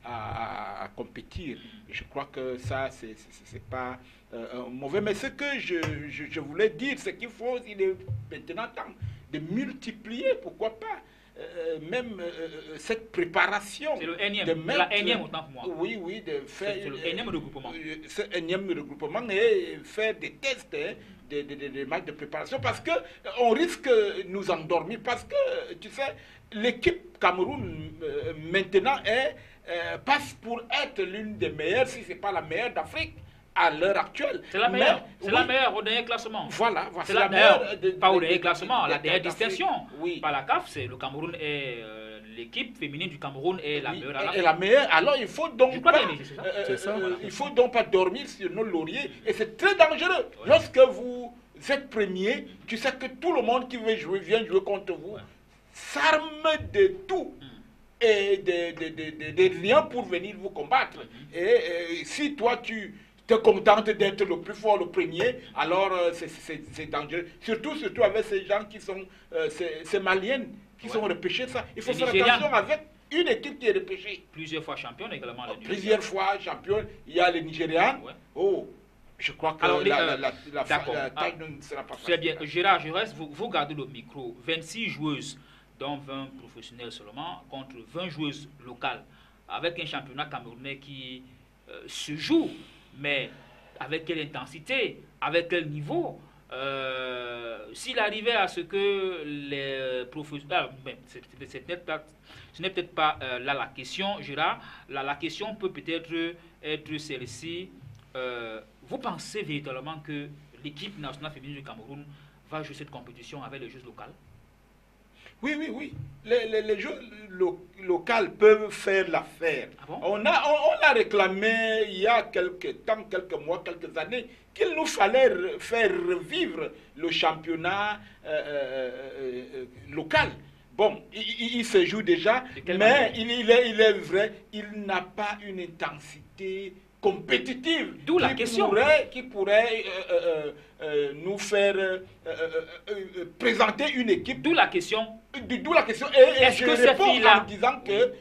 à compétir. Je crois que ça, c'est pas mauvais. Mais ce que je voulais dire, c'est qu'il faut, il est maintenant temps de multiplier, pourquoi pas, même cette préparation. C'est le énième, la énième autant pour moi. Oui, de faire le énième regroupement. Ce énième regroupement et faire des tests, des matchs de préparation, parce que on risque de nous endormir, parce que, tu sais, l'équipe Cameroun maintenant passe pour être l'une des meilleures, si ce n'est pas la meilleure d'Afrique à l'heure actuelle. C'est la meilleure, la meilleure au dernier classement. Voilà, c'est la meilleure, pas au dernier classement, la dernière distinction. Oui. Par la CAF, le Cameroun est l'équipe féminine du Cameroun est la meilleure à la meilleure. Alors il faut donc il faut donc pas dormir sur nos lauriers et c'est très dangereux. Ouais. Lorsque vous êtes premier, tu sais que tout le monde qui veut jouer vient jouer contre vous, s'arme de tout et des liens pour venir vous combattre. Et si toi tu te contentes d'être le plus fort, le premier, alors c'est dangereux. Surtout avec ces gens qui sont ces Maliennes qui sont repêchés. Ça, il faut faire attention avec une équipe qui est repêchée. Plusieurs fois championne également. Plusieurs fois championne. Il y a les Nigérians. Ouais. Oh, je crois que la taille ne sera pas facile. C'est bien. Gérard, je reste. Vous gardez le micro. 26 joueuses, dont 20 professionnels seulement, contre 20 joueuses locales, avec un championnat camerounais qui se joue, mais avec quelle intensité, avec quel niveau. S'il arrivait à ce que les professionnels... ce n'est peut-être pas là la question, Gérard. La question peut peut-être être celle-ci. Vous pensez véritablement que l'équipe nationale féminine du Cameroun va jouer cette compétition avec les joueuses locales? Oui. Les jeux locaux peuvent faire l'affaire. Ah bon? On a réclamé il y a quelques mois, quelques années, qu'il nous fallait faire revivre le championnat local. Bon, il se joue déjà, mais il est vrai, il n'a pas une intensité compétitive. D'où la question. Qui pourrait nous faire présenter une équipe. D'où la question. D'où la question. Et je réponds en disant que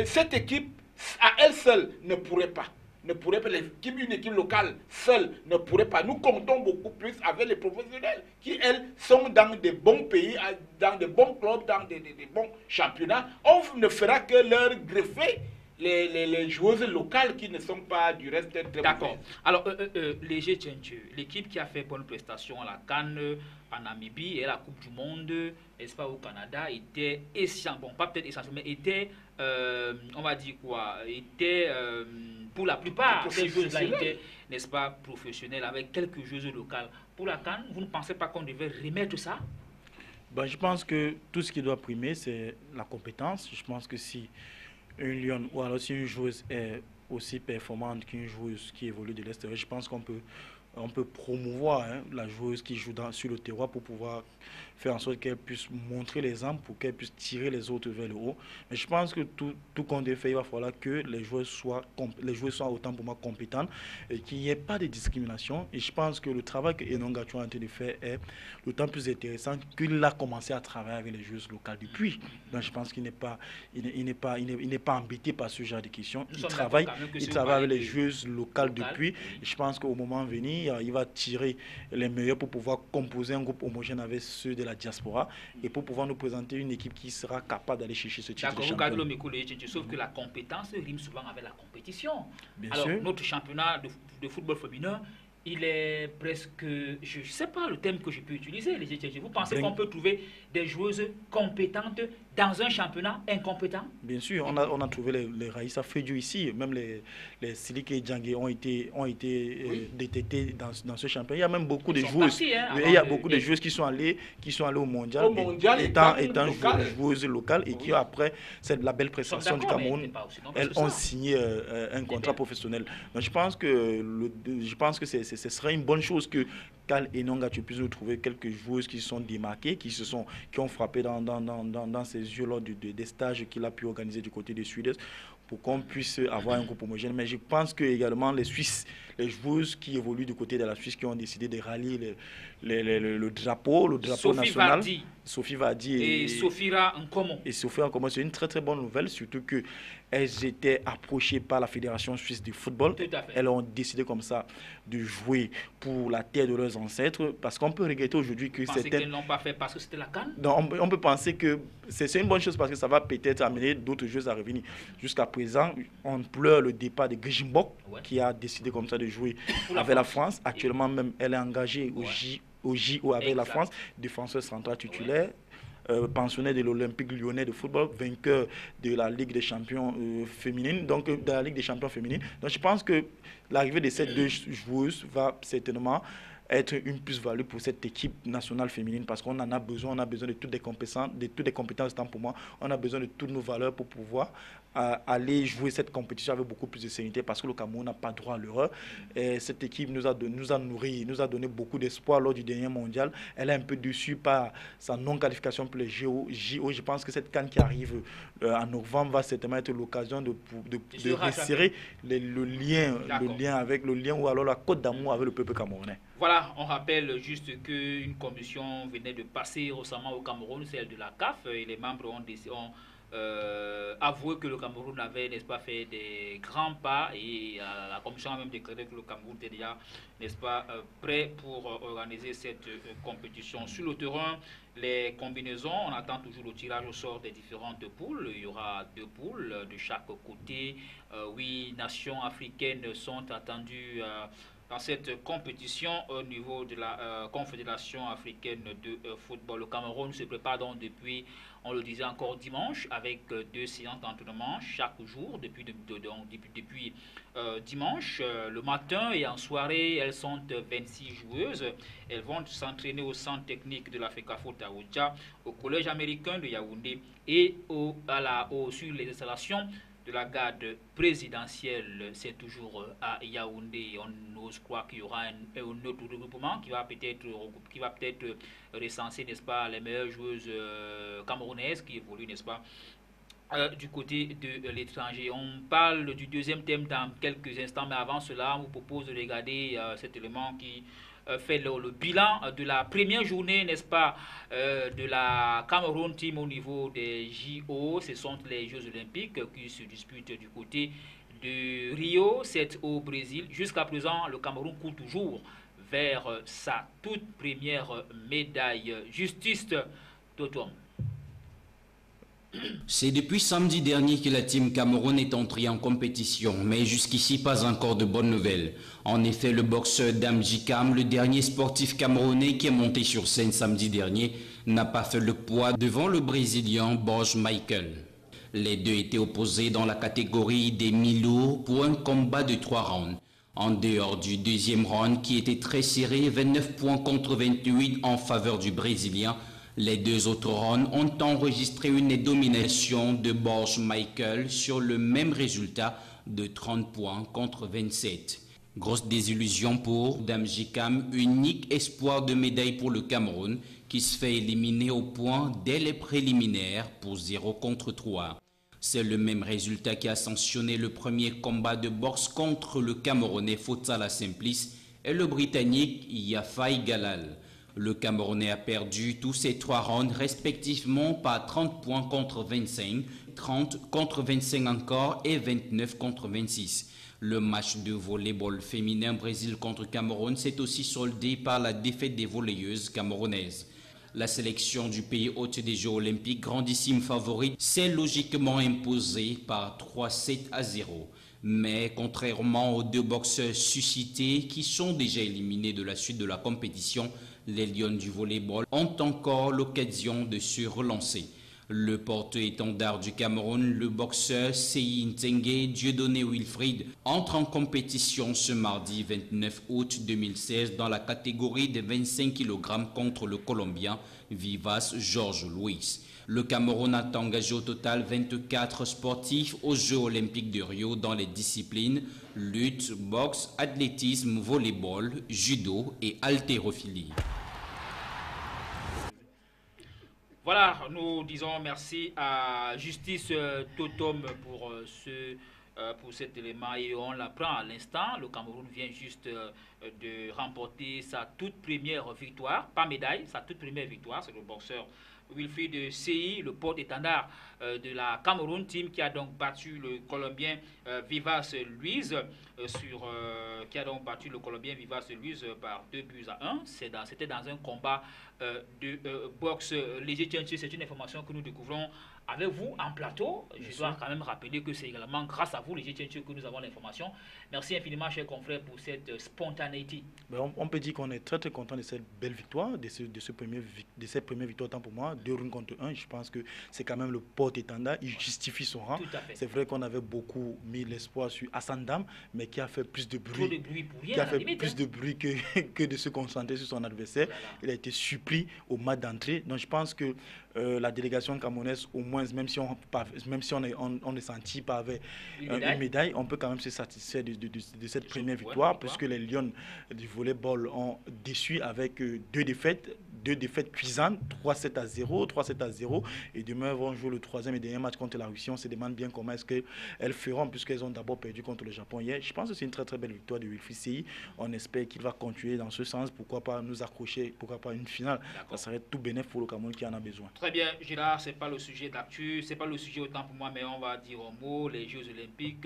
cette équipe, à elle seule, ne pourrait pas. Une équipe locale seule ne pourrait pas. Nous comptons beaucoup plus avec les professionnels qui, elles, sont dans des bons pays, dans des bons clubs, dans des bons championnats. On ne fera que leur greffer les joueuses locales qui ne sont pas du reste très bonnes. D'accord. Alors, Léger Tchenche, l'équipe qui a fait bonne prestation à la CAN en Namibie et à la Coupe du Monde, n'est-ce pas, au Canada, était essentiel, bon, pas peut-être essentiel, mais était, on va dire quoi, était, pour la plupart, ces joueuses-là étaient, n'est-ce pas, professionnelles, avec quelques joueuses locales. Pour la CAN, vous ne pensez pas qu'on devait remettre ça? Ben, je pense que tout ce qui doit primer, c'est la compétence. Je pense que si une lionne ou alors si une joueuse est aussi performante qu'une joueuse qui évolue de l'extérieur, je pense qu'on peut promouvoir la joueuse qui joue sur le terroir pour pouvoir faire en sorte qu'elle puisse montrer l'exemple, pour qu'elle puisse tirer les autres vers le haut. Mais je pense que tout compte fait, il va falloir que les joueurs soient autant pour moi compétentes et qu'il n'y ait pas de discrimination. Et je pense que le travail que Enonga est en train de faire est d'autant plus intéressant qu'il a commencé à travailler avec les joueuses locales depuis. Donc je pense qu'il n'est pas embêté par ce genre de questions. Il travaille avec les joueuses locales depuis. Et je pense qu'au moment venu, il va tirer les meilleurs pour pouvoir composer un groupe homogène avec ceux de la diaspora et pour pouvoir nous présenter une équipe qui sera capable d'aller chercher ce titre de champion. D'accord, sauf que la compétence rime souvent avec la compétition. Bien Alors, sûr. Notre championnat de football féminin, il est presque, je ne sais pas le terme que je peux utiliser, vous pensez qu'on peut trouver des joueuses compétentes dans un championnat incompétent? Bien sûr, on a trouvé les Raïssa Fedio ici, même les Silik et Djangé ont été détectés dans ce championnat. Il y a même beaucoup de joueuses, il y a beaucoup de joueuses qui sont allées au mondial, étant joueuses locales et qui après la belle prestation du Cameroun, elles ont signé un contrat professionnel. Donc je pense que ce serait une bonne chose que Cal Enonga tu puisses trouver quelques joueuses qui se sont démarquées, qui ont frappé dans ces yeux lors des stages qu'il a pu organiser du côté des Suédoises pour qu'on puisse avoir un groupe homogène. Mais je pense que également les Suisses, les joueuses qui évoluent du côté de la Suisse, qui ont décidé de rallier le drapeau national. Sophie Vardy et Sophira Nkomo. Et Sophia Nkomo, c'est une très très bonne nouvelle, surtout qu'elles étaient approchées par la Fédération suisse de football. Elles ont décidé comme ça de jouer pour la terre de leurs ancêtres, parce qu'on peut regretter aujourd'hui que c'était... qu'elles ne l'ont pas fait parce que c'était la CAN? On peut penser que c'est une bonne chose parce que ça va peut-être amener d'autres joueurs à revenir. Jusqu'à présent, on pleure le départ de Grijimbok, qui a décidé comme ça de jouer avec la France. Actuellement même, elle est engagée au JO avec la France, défenseur central titulaire, pensionnaire de l'Olympique lyonnais de football, vainqueur de la Ligue des champions féminine, donc de la Ligue des champions féminine. Donc je pense que l'arrivée de ces deux joueuses va certainement être une plus-value pour cette équipe nationale féminine parce qu'on en a besoin. On a besoin de toutes les compétences, tant pour moi. On a besoin de toutes nos valeurs pour pouvoir aller jouer cette compétition avec beaucoup plus de sérénité parce que le Cameroun n'a pas droit à l'erreur. Cette équipe nous a nourri, nous a donné beaucoup d'espoir lors du dernier mondial. Elle est un peu déçue par sa non-qualification pour les JO. Je pense que cette CAN qui arrive en novembre va certainement être l'occasion de resserrer le lien ou alors la côte d'amour avec le peuple camerounais. Voilà, on rappelle juste qu'une commission venait de passer récemment au Cameroun, celle de la CAF, et les membres ont avoué que le Cameroun avait, n'est-ce pas, fait des grands pas, et la commission a même déclaré que le Cameroun était déjà, n'est-ce pas, prêt pour organiser cette compétition. Sur le terrain, les combinaisons, on attend toujours le tirage au sort des différentes poules. Il y aura 2 poules de chaque côté. 8 nations africaines sont attendues dans cette compétition au niveau de la Confédération africaine de football. Le Cameroun se prépare donc depuis, on le disait encore dimanche, avec 2 séances d'entraînement chaque jour, depuis dimanche. Le matin et en soirée, elles sont 26 joueuses. Elles vont s'entraîner au centre technique de l'Africafoot à Oudja, au collège américain de Yaoundé et sur les installations de la garde présidentielle. C'est toujours à Yaoundé. On ose croire qu'il y aura un autre regroupement qui va peut-être recenser, n'est-ce pas, les meilleures joueuses camerounaises qui évoluent, n'est-ce pas, du côté de l'étranger. On parle du deuxième thème dans quelques instants, mais avant cela, on vous propose de regarder cet élément qui fait le bilan de la première journée, n'est-ce pas, de la Cameroun Team au niveau des JO. Ce sont les Jeux Olympiques qui se disputent du côté de Rio, c'est au Brésil. Jusqu'à présent, le Cameroun court toujours vers sa toute première médaille. Justice Totom. C'est depuis samedi dernier que la team Cameroun est entrée en compétition, mais jusqu'ici pas encore de bonnes nouvelles. En effet, le boxeur Dam Jikam, le dernier sportif camerounais qui est monté sur scène samedi dernier, n'a pas fait le poids devant le Brésilien Borges Michael. Les deux étaient opposés dans la catégorie des mi-lourds pour un combat de 3 rounds. En dehors du deuxième round qui était très serré, 29 points contre 28 en faveur du Brésilien, les 2 autres rounds ont enregistré une domination de Borges Michael sur le même résultat de 30 points contre 27. Grosse désillusion pour Dam Jikam, unique espoir de médaille pour le Cameroun, qui se fait éliminer au point dès les préliminaires pour 0 contre 3. C'est le même résultat qui a sanctionné le premier combat de boxe contre le Camerounais Fotsala Simplice et le Britannique Yafai Galal. Le Camerounais a perdu tous ses 3 rounds respectivement par 30 points contre 25, 30 contre 25 encore et 29 contre 26. Le match de volleyball féminin Brésil contre Cameroun s'est aussi soldé par la défaite des volleyeuses camerounaises. La sélection du pays hôte des Jeux Olympiques, grandissime favorite, s'est logiquement imposée par 3-7-0. Mais contrairement aux 2 boxeurs suscités qui sont déjà éliminés de la suite de la compétition, les Lions du volleyball ont encore l'occasion de se relancer. Le porte-étendard du Cameroun, le boxeur Seyi Ntenge Dieudonné Wilfried, entre en compétition ce mardi 29 août 2016 dans la catégorie des 25 kg contre le Colombien Vivas George Luis. Le Cameroun a engagé au total 24 sportifs aux Jeux Olympiques de Rio dans les disciplines lutte, boxe, athlétisme, volleyball, judo et haltérophilie. Voilà, nous disons merci à Justice Totom pour cet élément et on l'apprend à l'instant. Le Cameroun vient juste de remporter sa toute première victoire, pas médaille, sa toute première victoire. C'est le boxeur Wilfried Seyi, le porte-étendard de la Cameroun Team, qui a donc battu le Colombien Vivas Luis par 2-1. C'était dans un combat de boxe léger. C'est une information que nous découvrons avec vous en plateau. Je dois quand même rappeler que c'est également grâce à vous, les GTN, que nous avons l'information. Merci infiniment, chers confrères, pour cette spontanéité. On peut dire qu'on est très très content de cette belle victoire, de cette première victoire, tant pour moi, 2 rounds contre 1. Je pense que c'est quand même le porte-étendard. Il justifie son rang. C'est vrai qu'on avait beaucoup mis l'espoir sur Hassan Dam, mais qui a fait plus de bruit, qui a fait plus de bruit que de se concentrer sur son adversaire. Il a été surpris au match d'entrée. Donc je pense que la délégation camerounaise, au moins, même si on est senti pas avec une médaille, on peut quand même se satisfaire de cette première victoire, puisque les Lions du volleyball ont déçu avec 2 défaites cuisantes, 3-7-0, 3-7-0, et demain elles vont jouer le 3e et dernier match contre la Russie. On se demande bien comment est-ce qu'elles feront, puisqu'elles ont d'abord perdu contre le Japon hier. Je pense que c'est une très très belle victoire de Wilfried Sey. On espère qu'il va continuer dans ce sens, pourquoi pas nous accrocher, pourquoi pas une finale. Ça serait tout bénéfique pour le Cameroun qui en a besoin. Très bien, Gérard, c'est pas le sujet d'actu, c'est pas le sujet autant pour moi, mais on va dire un mot, les Jeux Olympiques,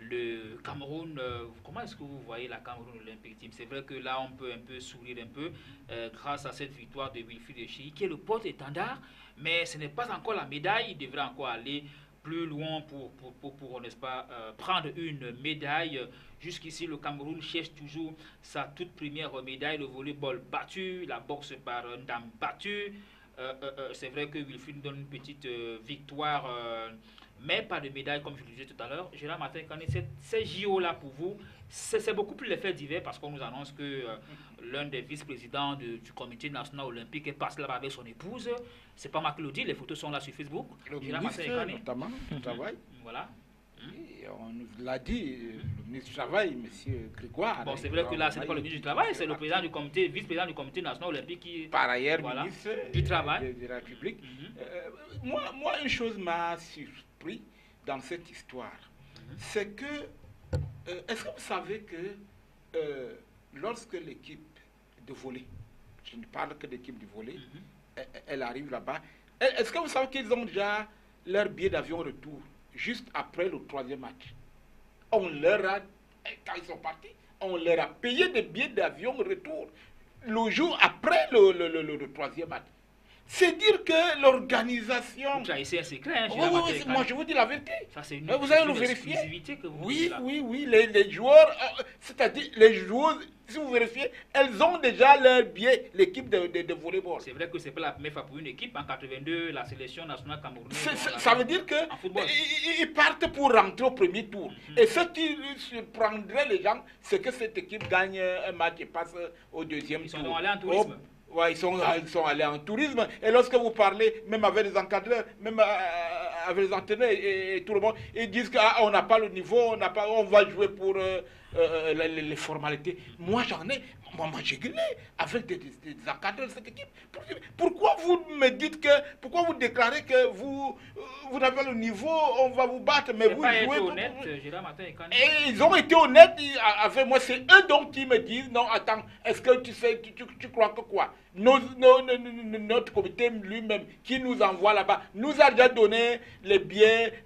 le Cameroun, comment est-ce que vous voyez la Cameroun Olympique Team? C'est vrai que là, on peut un peu sourire un peu grâce à cette victoire de Wilfried Sey, qui est le porte-étendard, mais ce n'est pas encore la médaille, il devrait encore aller plus loin pour n'est-ce pas, prendre une médaille. Jusqu'ici, le Cameroun cherche toujours sa toute première médaille, le volleyball battu, la boxe par Ndam battu. C'est vrai que Wilfried donne une petite victoire, mais pas de médaille, comme je le disais tout à l'heure. Gérard Martin, ces JO-là pour vous, c'est beaucoup plus l'effet divers, parce qu'on nous annonce que l'un des vice-présidents du comité national olympique est passé là-bas avec son épouse. C'est pas moi qui le dis, les photos sont là sur Facebook. Le ministre, notamment, du Travail. Voilà. Et on nous l'a dit, le ministre du Travail, M. Grégoire. Bon, c'est vrai que là, ce n'est pas le ministre du Travail, c'est le président du comité, vice-président du comité national olympique qui... Par ailleurs, ministre du Travail de la République. Moi, une chose m'a surpris dans cette histoire, c'est que, est-ce que vous savez que lorsque l'équipe de volley, je ne parle que d'équipe de volley, elle arrive là-bas, est-ce que vous savez qu'ils ont déjà leur billet d'avion retour juste après le 3e match? On leur a, quand ils sont partis, on leur a payé des billets d'avion retour le jour après le 3e match. C'est dire que l'organisation... Vous trahissez un secret, hein, oui, moi je vous dis la vérité. Ça, c'est vous allez le vérifier. Que vous dites là. Oui, les joueurs, c'est-à-dire les joueuses, si vous vérifiez, elles ont déjà leur billet, l'équipe de volleyball. C'est vrai que c'est pas la première fois pour une équipe. En 82, la sélection nationale camerounaise... Ça veut dire qu'ils partent pour rentrer au premier tour. Et ce qui surprendrait les gens, c'est que cette équipe gagne un match et passe au 2e tour. Ils sont allés en tourisme. Ouais, ils sont allés en tourisme. Et lorsque vous parlez, même avec les encadreurs, même avec les entraîneurs et tout le monde, ils disent qu'on n'a pas le niveau, on va jouer pour les formalités. Moi, j'ai gueulé avec des encadreurs de cette équipe. Pourquoi vous me dites pourquoi vous déclarez que vous avez le niveau, on va vous battre, mais vous jouez... honnête, Gérard Martin et ils ont été honnêtes avec moi. C'est eux donc qui me disent, non, attends, est-ce que tu crois que quoi? Notre comité lui-même qui nous envoie là-bas nous a déjà donné les billets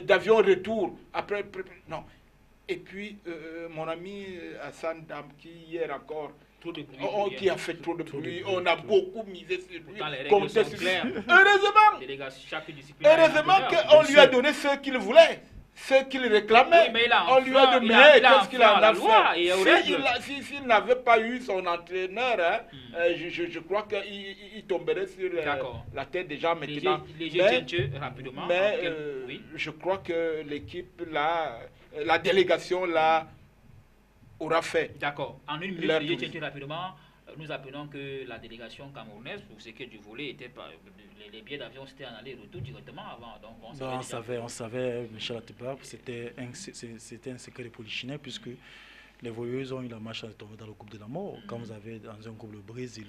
d'avion retour. Après, non. Et puis, mon ami Hassan Dam, qui hier encore, qui a fait trop de bruit, on a beaucoup misé sur lui. Heureusement qu'on lui a donné ce qu'il voulait, ce qu'il réclamait. Oui, on lui a donné qu'est-ce qu'il en a fait. S'il n'avait pas eu son entraîneur, je crois qu'il tomberait sur la tête des gens maintenant. Mais je crois que l'équipe là, la délégation là, aura fait. D'accord. En une minute, rapidement, nous apprenons que la délégation camerounaise, pour ce qui est du volley, les billets d'avion c'était en aller-retour directement avant. Donc on savait, Michel Ateba, c'était un secret de polichinelle, puisque les volleyeuses ont eu la marche à tomber dans le Coupe de la Mort. Quand vous avez dans un groupe le Brésil,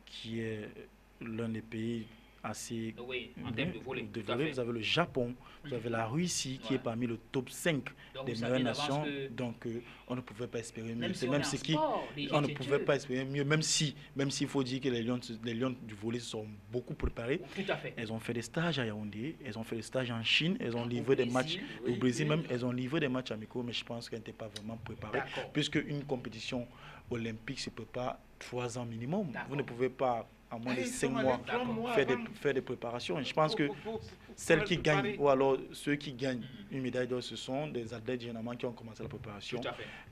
qui est l'un des pays assez... Oui, en termes de volley. Vous avez le Japon, vous avez la Russie qui est parmi le top 5 des meilleures nations. Donc on ne pouvait pas espérer mieux. On ne pouvait pas espérer mieux, même s'il faut dire que les Lions du volley se sont beaucoup préparés. Tout à fait. Elles ont fait des stages à Yaoundé, elles ont fait des stages en Chine, elles ont livré des matchs au Brésil même, elles ont livré des matchs amicaux, mais je pense qu'elles n'étaient pas vraiment préparées. Puisque une compétition olympique se prépare 3 ans minimum. Vous ne pouvez pas en moins de Ils 5 sont mois, allés 3 mois faire des préparations. Et je pense que celles qui gagnent, ou alors ceux qui gagnent une médaille d'or, ce sont des athlètes généralement qui ont commencé la préparation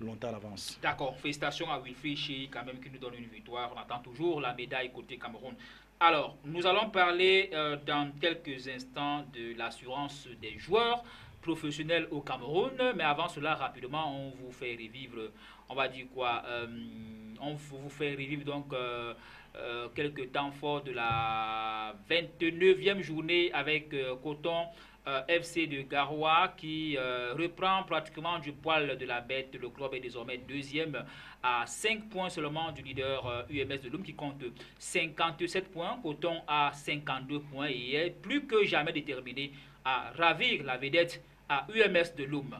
longtemps à l'avance. D'accord, félicitations à Wilfried Chi, quand même, qui nous donne une victoire. On attend toujours la médaille côté Cameroun. Alors, nous allons parler dans quelques instants de l'assurance des joueurs professionnels au Cameroun. Mais avant cela, rapidement, on vous fait revivre, on va dire quoi, on vous fait revivre donc quelques temps forts de la 29e journée avec Coton FC de Garoua qui reprend pratiquement du poil de la bête. Le club est désormais deuxième à 5 points seulement du leader UMS de Loum qui compte 57 points. Coton a 52 points et est plus que jamais déterminé à ravir la vedette à UMS de Loum.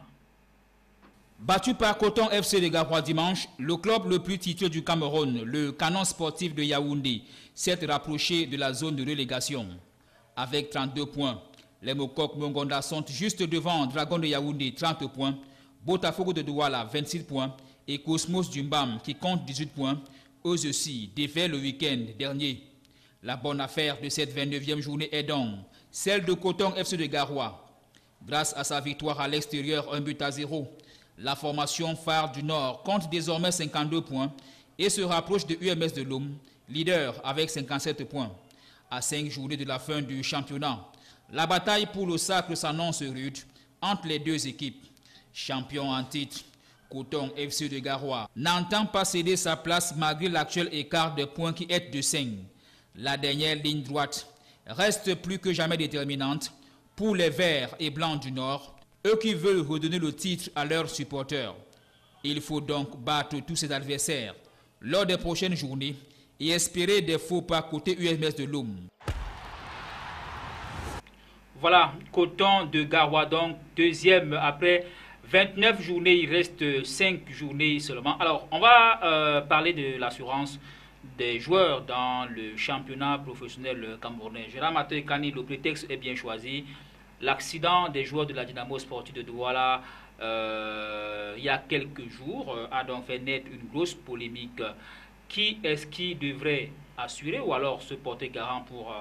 Battu par Coton FC de Garoua dimanche, le club le plus titré du Cameroun, le Canon sportif de Yaoundé, s'est rapproché de la zone de relégation. Avec 32 points, les Mokok Mongonda sont juste devant Dragon de Yaoundé, 30 points, Botafogo de Douala, 26 points, et Cosmos Dumbam, qui compte 18 points, eux aussi défaits le week-end dernier. La bonne affaire de cette 29e journée est donc celle de Coton FC de Garoua. Grâce à sa victoire à l'extérieur 1-0, la formation phare du Nord compte désormais 52 points et se rapproche de UMS de Loum, leader avec 57 points. À 5 journées de la fin du championnat, la bataille pour le sacre s'annonce rude entre les deux équipes. Champion en titre, Coton FC de Garoua n'entend pas céder sa place malgré l'actuel écart de points qui est de 5. La dernière ligne droite reste plus que jamais déterminante pour les Verts et Blancs du Nord, eux qui veulent redonner le titre à leurs supporters. Il faut donc battre tous ses adversaires lors des prochaines journées et espérer des faux pas côté UMS de Loum. Voilà, Coton de Garoua donc deuxième après 29 journées, il reste 5 journées seulement. Alors, on va parler de l'assurance des joueurs dans le championnat professionnel camerounais. Gérard Mathieu Kani, le prétexte est bien choisi. L'accident des joueurs de la Dynamo Sportive de Douala il y a quelques jours a donc fait naître une grosse polémique. Qui est-ce qui devrait assurer ou alors se porter garant pour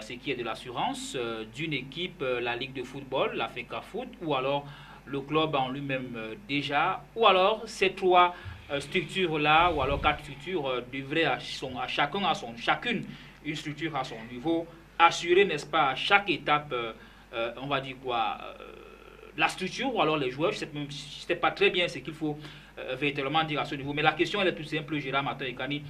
ce qui est de l'assurance d'une équipe, la Ligue de football, la FECA Foot, ou alors le club en lui-même déjà, ou alors ces trois structures-là, ou alors 4 structures devraient chacune une structure à son niveau, assurer, n'est-ce pas, à chaque étape, on va dire quoi, la structure, ou alors les joueurs. Je ne sais pas très bien ce qu'il faut véritablement dire à ce niveau, mais la question elle est tout simple, Gérard Mathieu et Kani.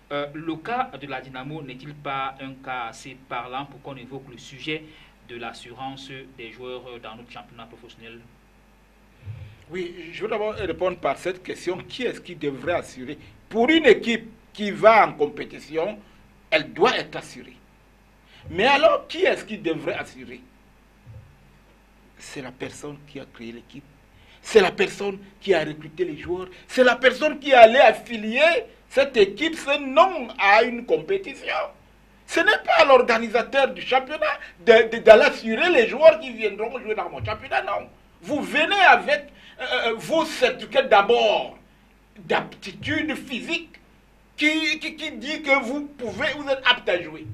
Le cas de la Dynamo n'est-il pas un cas assez parlant pour qu'on évoque le sujet de l'assurance des joueurs dans notre championnat professionnel? Oui, je veux d'abord répondre par cette question. Qui est-ce qui devrait assurer? Pour une équipe qui va en compétition, elle doit être assurée. Mais alors, qui est-ce qui devrait assurer? C'est la personne qui a créé l'équipe. C'est la personne qui a recruté les joueurs. C'est la personne qui allait affilier cette équipe, ce nom à une compétition. Ce n'est pas l'organisateur du championnat d'aller assurer les joueurs qui viendront jouer dans mon championnat, non. Vous venez avec vos certificats d'abord d'aptitude physique qui dit que vous êtes apte à jouer.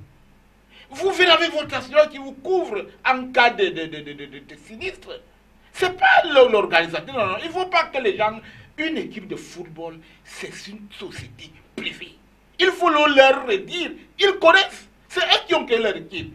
Vous venez avec votre assurance qui vous couvre en cas de sinistre. Ce n'est pas l'organisateur, non. Il ne faut pas que les gens... Une équipe de football, c'est une société privée. Il faut leur redire. Ils connaissent. C'est eux qui ont créé leur équipe.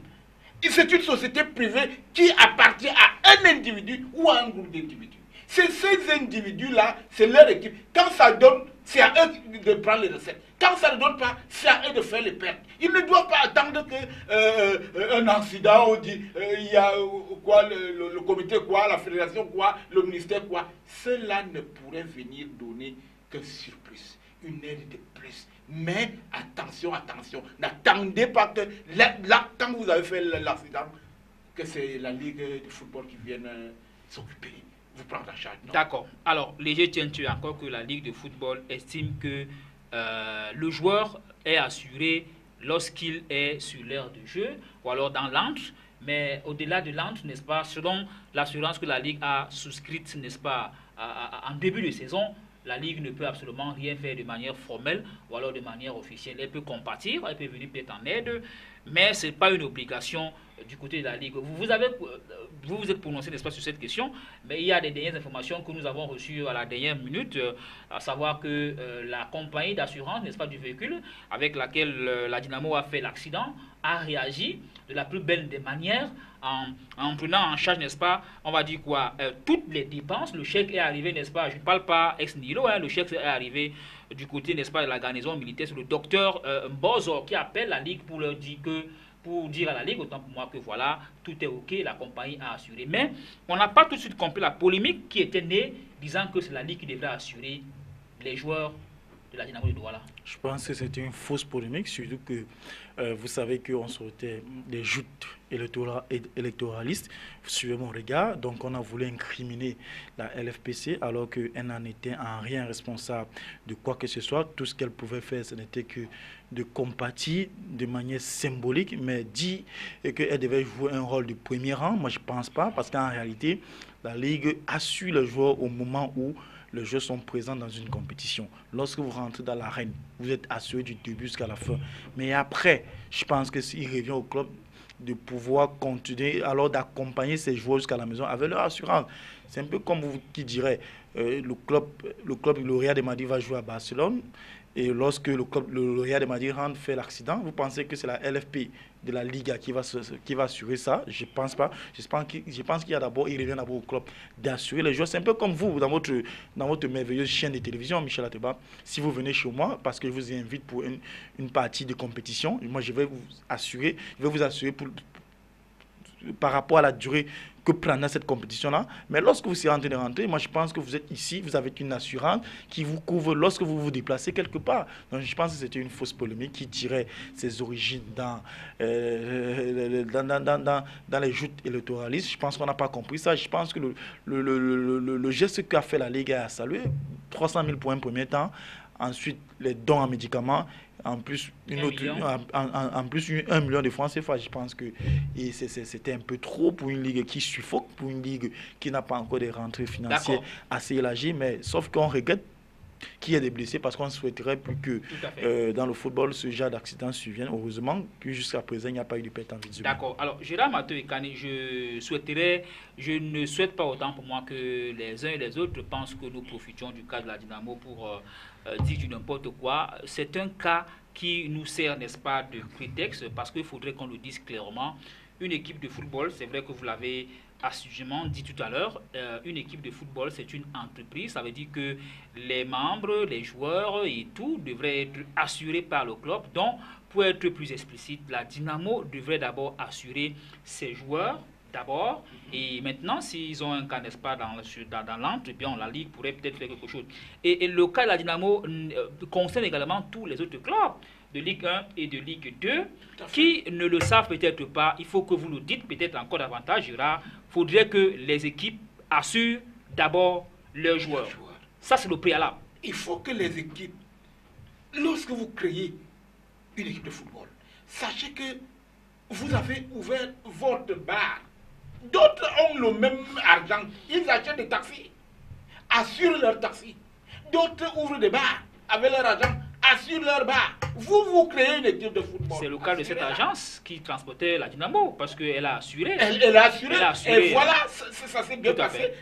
C'est une société privée qui appartient à un individu ou à un groupe d'individus. C'est ces individus-là, c'est leur équipe. Quand ça donne, c'est à eux de prendre les recettes. Quand ça ne donne pas, c'est à eux de faire les pertes. Ils ne doivent pas attendre qu'un incident, on dit, il y a quoi, le comité quoi, la fédération quoi, le ministère quoi. Cela ne pourrait venir donner qu'un surplus, une aide de plus. Mais attention, attention, n'attendez pas que, là, quand vous avez fait l'accident, que c'est la Ligue de football qui vienne s'occuper. Vous prendre en charge. D'accord. Alors, léger tiens-tu encore que la Ligue de football estime que le joueur est assuré lorsqu'il est sur l'aire de jeu ou alors dans l'antre, mais au-delà de l'antre, n'est-ce pas, selon l'assurance que la Ligue a souscrite, n'est-ce pas, en début de saison, la Ligue ne peut absolument rien faire de manière formelle ou alors de manière officielle. Elle peut compatir, elle peut venir peut-être en aide, mais ce n'est pas une obligation du côté de la Ligue. Vous êtes prononcé, n'est-ce pas, sur cette question, mais il y a des dernières informations que nous avons reçues à la dernière minute, à savoir que la compagnie d'assurance, n'est-ce pas, du véhicule avec laquelle la Dynamo a fait l'accident, a réagi de la plus belle des manières en prenant en charge, n'est-ce pas, on va dire quoi, toutes les dépenses. Le chèque est arrivé, n'est-ce pas, je ne parle pas ex nihilo, hein, le chèque est arrivé du côté, n'est-ce pas, de la garnison militaire. C'est le docteur Mbozo qui appelle la Ligue pour leur dire que, pour dire à la Ligue, autant pour moi, que voilà, tout est ok, la compagnie a assuré. Mais on n'a pas tout de suite compris la polémique qui était née, disant que c'est la Ligue qui devrait assurer les joueurs de la Dynamo de Douala. Je pense que c'était une fausse polémique, surtout que vous savez qu'on sortait des joutes électoralistes. Vous suivez mon regard, donc on a voulu incriminer la LFPC alors qu'elle n'en était en rien responsable de quoi que ce soit. Tout ce qu'elle pouvait faire, ce n'était que de compatir de manière symbolique, mais dit qu'elle devait jouer un rôle de premier rang. Moi, je ne pense pas, parce qu'en réalité, la Ligue assure les joueurs au moment où les joueurs sont présents dans une compétition. Lorsque vous rentrez dans l'arène, vous êtes assuré du début jusqu'à la fin. Mais après, je pense que s'il revient au club de pouvoir continuer, alors d'accompagner ces joueurs jusqu'à la maison avec leur assurance. C'est un peu comme vous qui direz, le club Lauréat de Madrid va jouer à Barcelone. Et lorsque le Real de Madrid fait l'accident, vous pensez que c'est la LFP de la Liga qui va assurer ça? Je ne pense pas. Je pense qu'il y a d'abord, il revient d'abord au club d'assurer les joueurs. C'est un peu comme vous, dans votre merveilleuse chaîne de télévision, Michel Ateba. Si vous venez chez moi, parce que je vous invite pour une partie de compétition, moi je vais vous assurer, par rapport à la durée que prendra cette compétition-là. Mais lorsque vous serez en train de rentrer, moi je pense que vous êtes ici, vous avez une assurance qui vous couvre lorsque vous vous déplacez quelque part. Donc je pense que c'était une fausse polémique qui tirait ses origines dans les joutes électoralistes. Je pense qu'on n'a pas compris ça. Je pense que le geste qu'a fait la Ligue a salué. 300 000 pour un premier temps. Ensuite, les dons en médicaments. En plus, en plus 1 million de francs CFA. Je pense que c'était un peu trop pour une ligue qui suffoque, pour une ligue qui n'a pas encore des rentrées financières assez élargies. Mais sauf qu'on regrette qu'il y ait des blessés parce qu'on ne souhaiterait plus que dans le football, ce genre d'accident survienne. Heureusement que jusqu'à présent, il n'y a pas eu de perte en vie. D'accord. Alors, Gérard Mathieu et Kani, je ne souhaite pas autant pour moi que les uns et les autres pensent que nous profitions du cas de la Dynamo pour dire du n'importe quoi. C'est un cas qui nous sert, n'est-ce pas, de prétexte, parce qu'il faudrait qu'on le dise clairement. Une équipe de football, c'est vrai que vous l'avez assurément dit tout à l'heure, une équipe de football, c'est une entreprise. Ça veut dire que les membres, les joueurs et tout devraient être assurés par le club. Donc, pour être plus explicite, la Dynamo devrait d'abord assurer ses joueurs, d'abord, et maintenant, s'ils ont un cas, n'est-ce pas, dans l'entre, eh bien, la Ligue pourrait peut-être faire quelque chose. Et le cas de la Dynamo concerne également tous les autres clubs de Ligue 1 et de Ligue 2 qui ne le savent peut-être pas. Il faut que vous le dites peut-être encore davantage, Gérard. Il faudrait que les équipes assurent d'abord leurs joueurs. Ça, c'est le préalable. Il faut que les équipes, lorsque vous créez une équipe de football, sachez que vous avez ouvert votre bar. D'autres ont le même argent. Ils achètent des taxis, assurent leurs taxis. D'autres ouvrent des bars avec leur argent, assurent leur bar. Vous créez une équipe de football. C'est le cas de cette agence qui transportait la Dynamo parce qu'elle a assuré. Elle a assuré. Et voilà, ça s'est bien passé.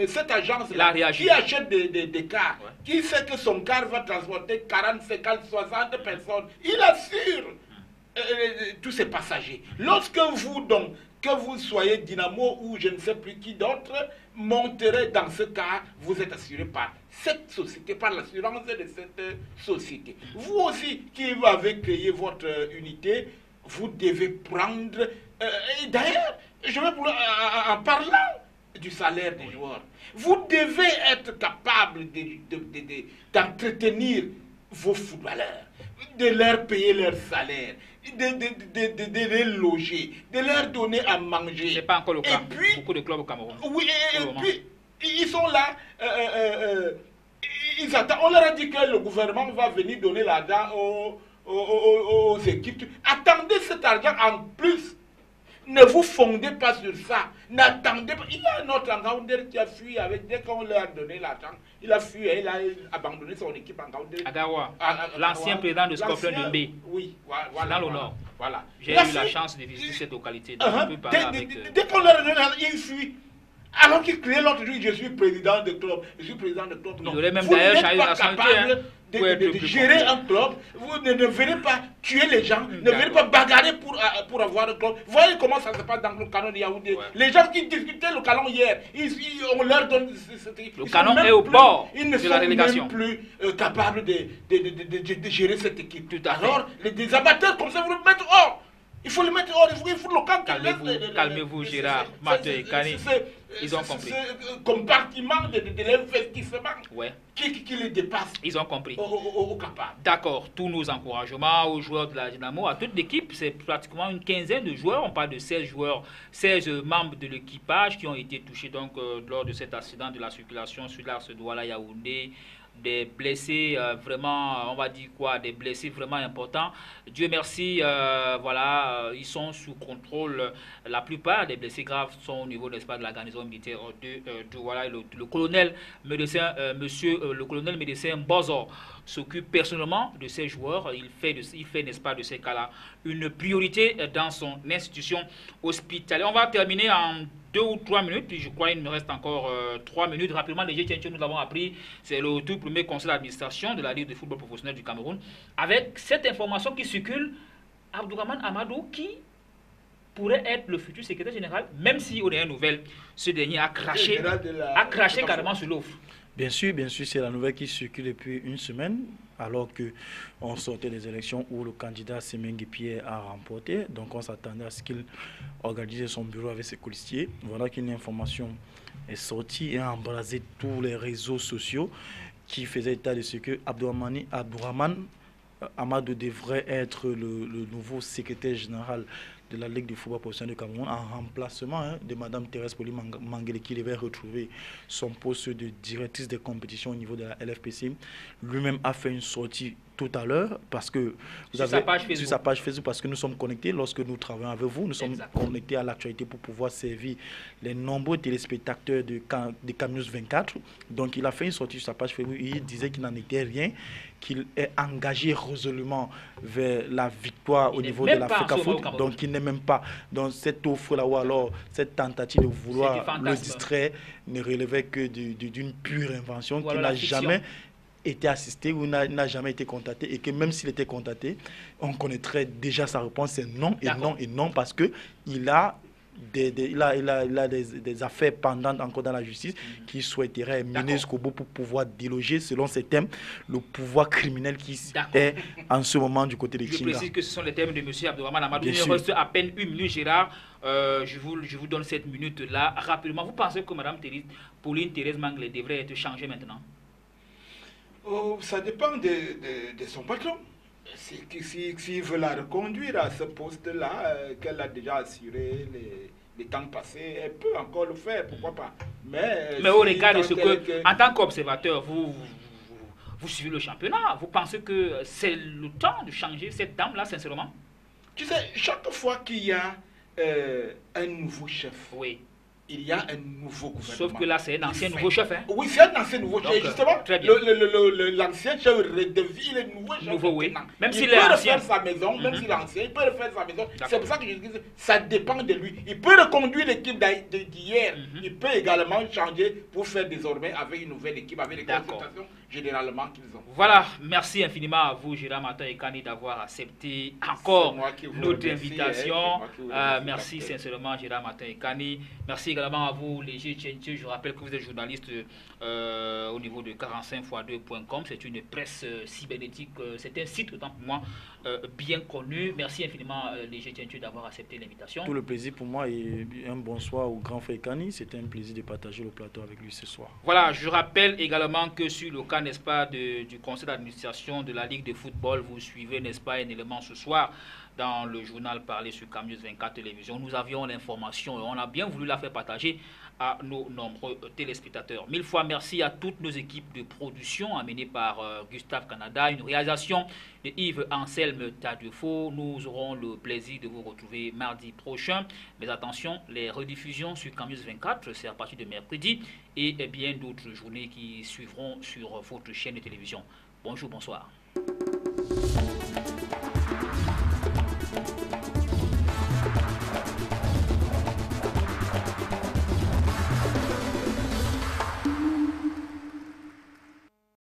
Cette agence qui achète des cars, qui sait que son car va transporter 40, 50, 60 personnes, il assure tous ces passagers. Lorsque vous, donc, que vous soyez Dynamo ou je ne sais plus qui d'autre, monterez dans ce cas, vous êtes assuré par cette société, par l'assurance de cette société. Vous aussi qui avez créé votre unité, vous devez prendre... et d'ailleurs, je vais en parlant du salaire des joueurs, vous devez être capable d'entretenir vos footballeurs, de leur payer leur salaire, de les loger, de leur donner à manger. C'est pas encore le cas. Puis, beaucoup de clubs au Cameroun. Oui, et puis ils sont là, ils attendent. On leur a dit que le gouvernement va venir donner l'argent aux équipes. Attendez cet argent en plus. Ne vous fondez pas sur ça. N'attendez pas. Il y a un autre Ngaoundé qui a fui dès qu'on lui a donné l'argent. Il a fui et il a abandonné son équipe en Ngaoundé. Agawa, l'ancien président de Scorpion de B. Oui, voilà. Dans le Nord. Voilà. J'ai eu la chance de visiter cette localité. Dès qu'on lui a donné l'argent, il fuit. Alors qu'il criait l'autre jour, je suis président de club. Je suis président de club. Il aurait même d'ailleurs changé la santé. De gérer un club, vous ne venez pas tuer les gens, ne venez pas bagarrer pour avoir un club. Voyez comment ça se passe dans le canon de Yaoundé. Ouais. Les gens qui discutaient le canon hier, on leur donne... Le canon est au bord de la relégation. Ils ne sont même plus capables de gérer cette équipe. Tout à fait. Alors, des amateurs comme ça, vous le mettez hors. Il faut le mettre hors, il faut le camp. Calmez-vous, Gérard, Mathieu et Kani. Ils ont compris. Ce compartiment de l'investissement qui les dépasse. Ils ont compris. Au capable. D'accord. Tous nos encouragements aux joueurs de la Dynamo, à toute l'équipe, c'est pratiquement une quinzaine de joueurs. On parle de 16 joueurs, 16 membres de l'équipage qui ont été touchés donc, lors de cet accident de la circulation sur l'axe Douala-Yaoundé. Des blessés vraiment, on va dire quoi, des blessés vraiment importants. Dieu merci, voilà, ils sont sous contrôle. La plupart des blessés graves sont au niveau, n'est-ce pas, de la garnison militaire de voilà, le colonel médecin, le colonel médecin Bozor s'occupe personnellement de ces joueurs. Il fait, n'est-ce pas, de ces cas-là une priorité dans son institution hospitalière. On va terminer en 2 ou 3 minutes, je crois qu'il me reste encore 3 minutes. Rapidement, les GTN, nous l'avons appris, c'est le tout premier conseil d'administration de la Ligue de football professionnel du Cameroun. Avec cette information qui circule, Abdourahmane Amadou, qui pourrait être le futur secrétaire général, même si on est une nouvelle, ce dernier a craché carrément sur l'offre. Bien sûr, c'est la nouvelle qui circule depuis une semaine, alors qu'on sortait des élections où le candidat Semengue Pierre a remporté. Donc on s'attendait à ce qu'il organise son bureau avec ses colistiers. Voilà qu'une information est sortie et a embrasé tous les réseaux sociaux qui faisaient état de ce que Abdourahmane Amadou devrait être le nouveau secrétaire général de la Ligue de football professionnel du Cameroun en remplacement de Mme Thérèse Poli Mangele qui devait retrouver son poste de directrice des compétitions au niveau de la LFPC. Lui-même a fait une sortie tout à l'heure parce que sur sa page Facebook parce que nous sommes connectés lorsque nous travaillons avec vous, nous sommes connectés à l'actualité pour pouvoir servir les nombreux téléspectateurs de CamNews 24. Donc il a fait une sortie sur sa page Facebook, il disait qu'il n'en était rien, qu'il est engagé résolument vers la victoire au niveau de l'Africa Foot, donc il n'est même pas dans cette offre-là ou alors cette tentative de vouloir le distraire ne relevait que d'une pure invention qui n'a jamais été assisté ou n'a jamais été contacté, et que même s'il était contacté, on connaîtrait déjà sa réponse, c'est non et non et non, parce que il a des affaires pendantes encore dans la justice qui souhaiterait mener jusqu'au bout pour pouvoir déloger, selon ces thèmes, le pouvoir criminel qui est en ce moment du côté de Kinga. Je précise que ce sont les thèmes de M. Abdourahmane Amadou. Il reste à peine 1 minute, Gérard. Je vous donne cette minute-là. Rapidement, vous pensez que Mme Pauline Thérèse Mangele devrait être changée maintenant? Ça dépend de son patron. S'il veut la reconduire à ce poste-là, qu'elle a déjà assuré les temps passés, elle peut encore le faire, pourquoi pas. Mais au regard de ce que, en tant qu'observateur, vous suivez le championnat, vous pensez que c'est le temps de changer cette dame-là, sincèrement? Tu sais, chaque fois qu'il y a un nouveau chef, il y a un nouveau gouvernement. Sauf que là, c'est un ancien nouveau chef. Hein? Oui, c'est un ancien nouveau chef. Justement, l'ancien chef redevient le nouveau chef. Oui. Même s'il peut refaire sa maison, même s'il est ancien, il peut refaire sa maison. C'est pour ça que je dis que ça dépend de lui. Il peut reconduire l'équipe d'hier. Il peut également changer pour faire désormais avec une nouvelle équipe, avec les consultations généralement qu'ils ont. Voilà, merci infiniment à vous, Gérard Martin et Kani, d'avoir accepté encore notre invitation. Merci sincèrement, Gérard Martin et Kani. Merci également à vous, les GTN. Je rappelle que vous êtes journaliste au niveau de 45x2.com. C'est une presse cybernétique. C'est un site, autant pour moi, bien connu. Merci infiniment, les GTN, d'avoir accepté l'invitation. Tout le plaisir pour moi et un bonsoir au grand frère Kani. C'était un plaisir de partager le plateau avec lui ce soir. Voilà, je rappelle également que sur le cas, n'est-ce pas, du conseil d'administration de la Ligue de football, vous suivez, n'est-ce pas, un élément ce soir dans le journal parlé sur CamNews 24 Télévision. Nous avions l'information et on a bien voulu la faire partager à nos nombreux téléspectateurs. Mille fois merci à toutes nos équipes de production amenées par Gustave Canada, une réalisation de Yves Anselme Tadiofo. Nous aurons le plaisir de vous retrouver mardi prochain. Mais attention, les rediffusions sur Camnews 24, c'est à partir de mercredi et bien d'autres journées qui suivront sur votre chaîne de télévision. Bonjour, bonsoir.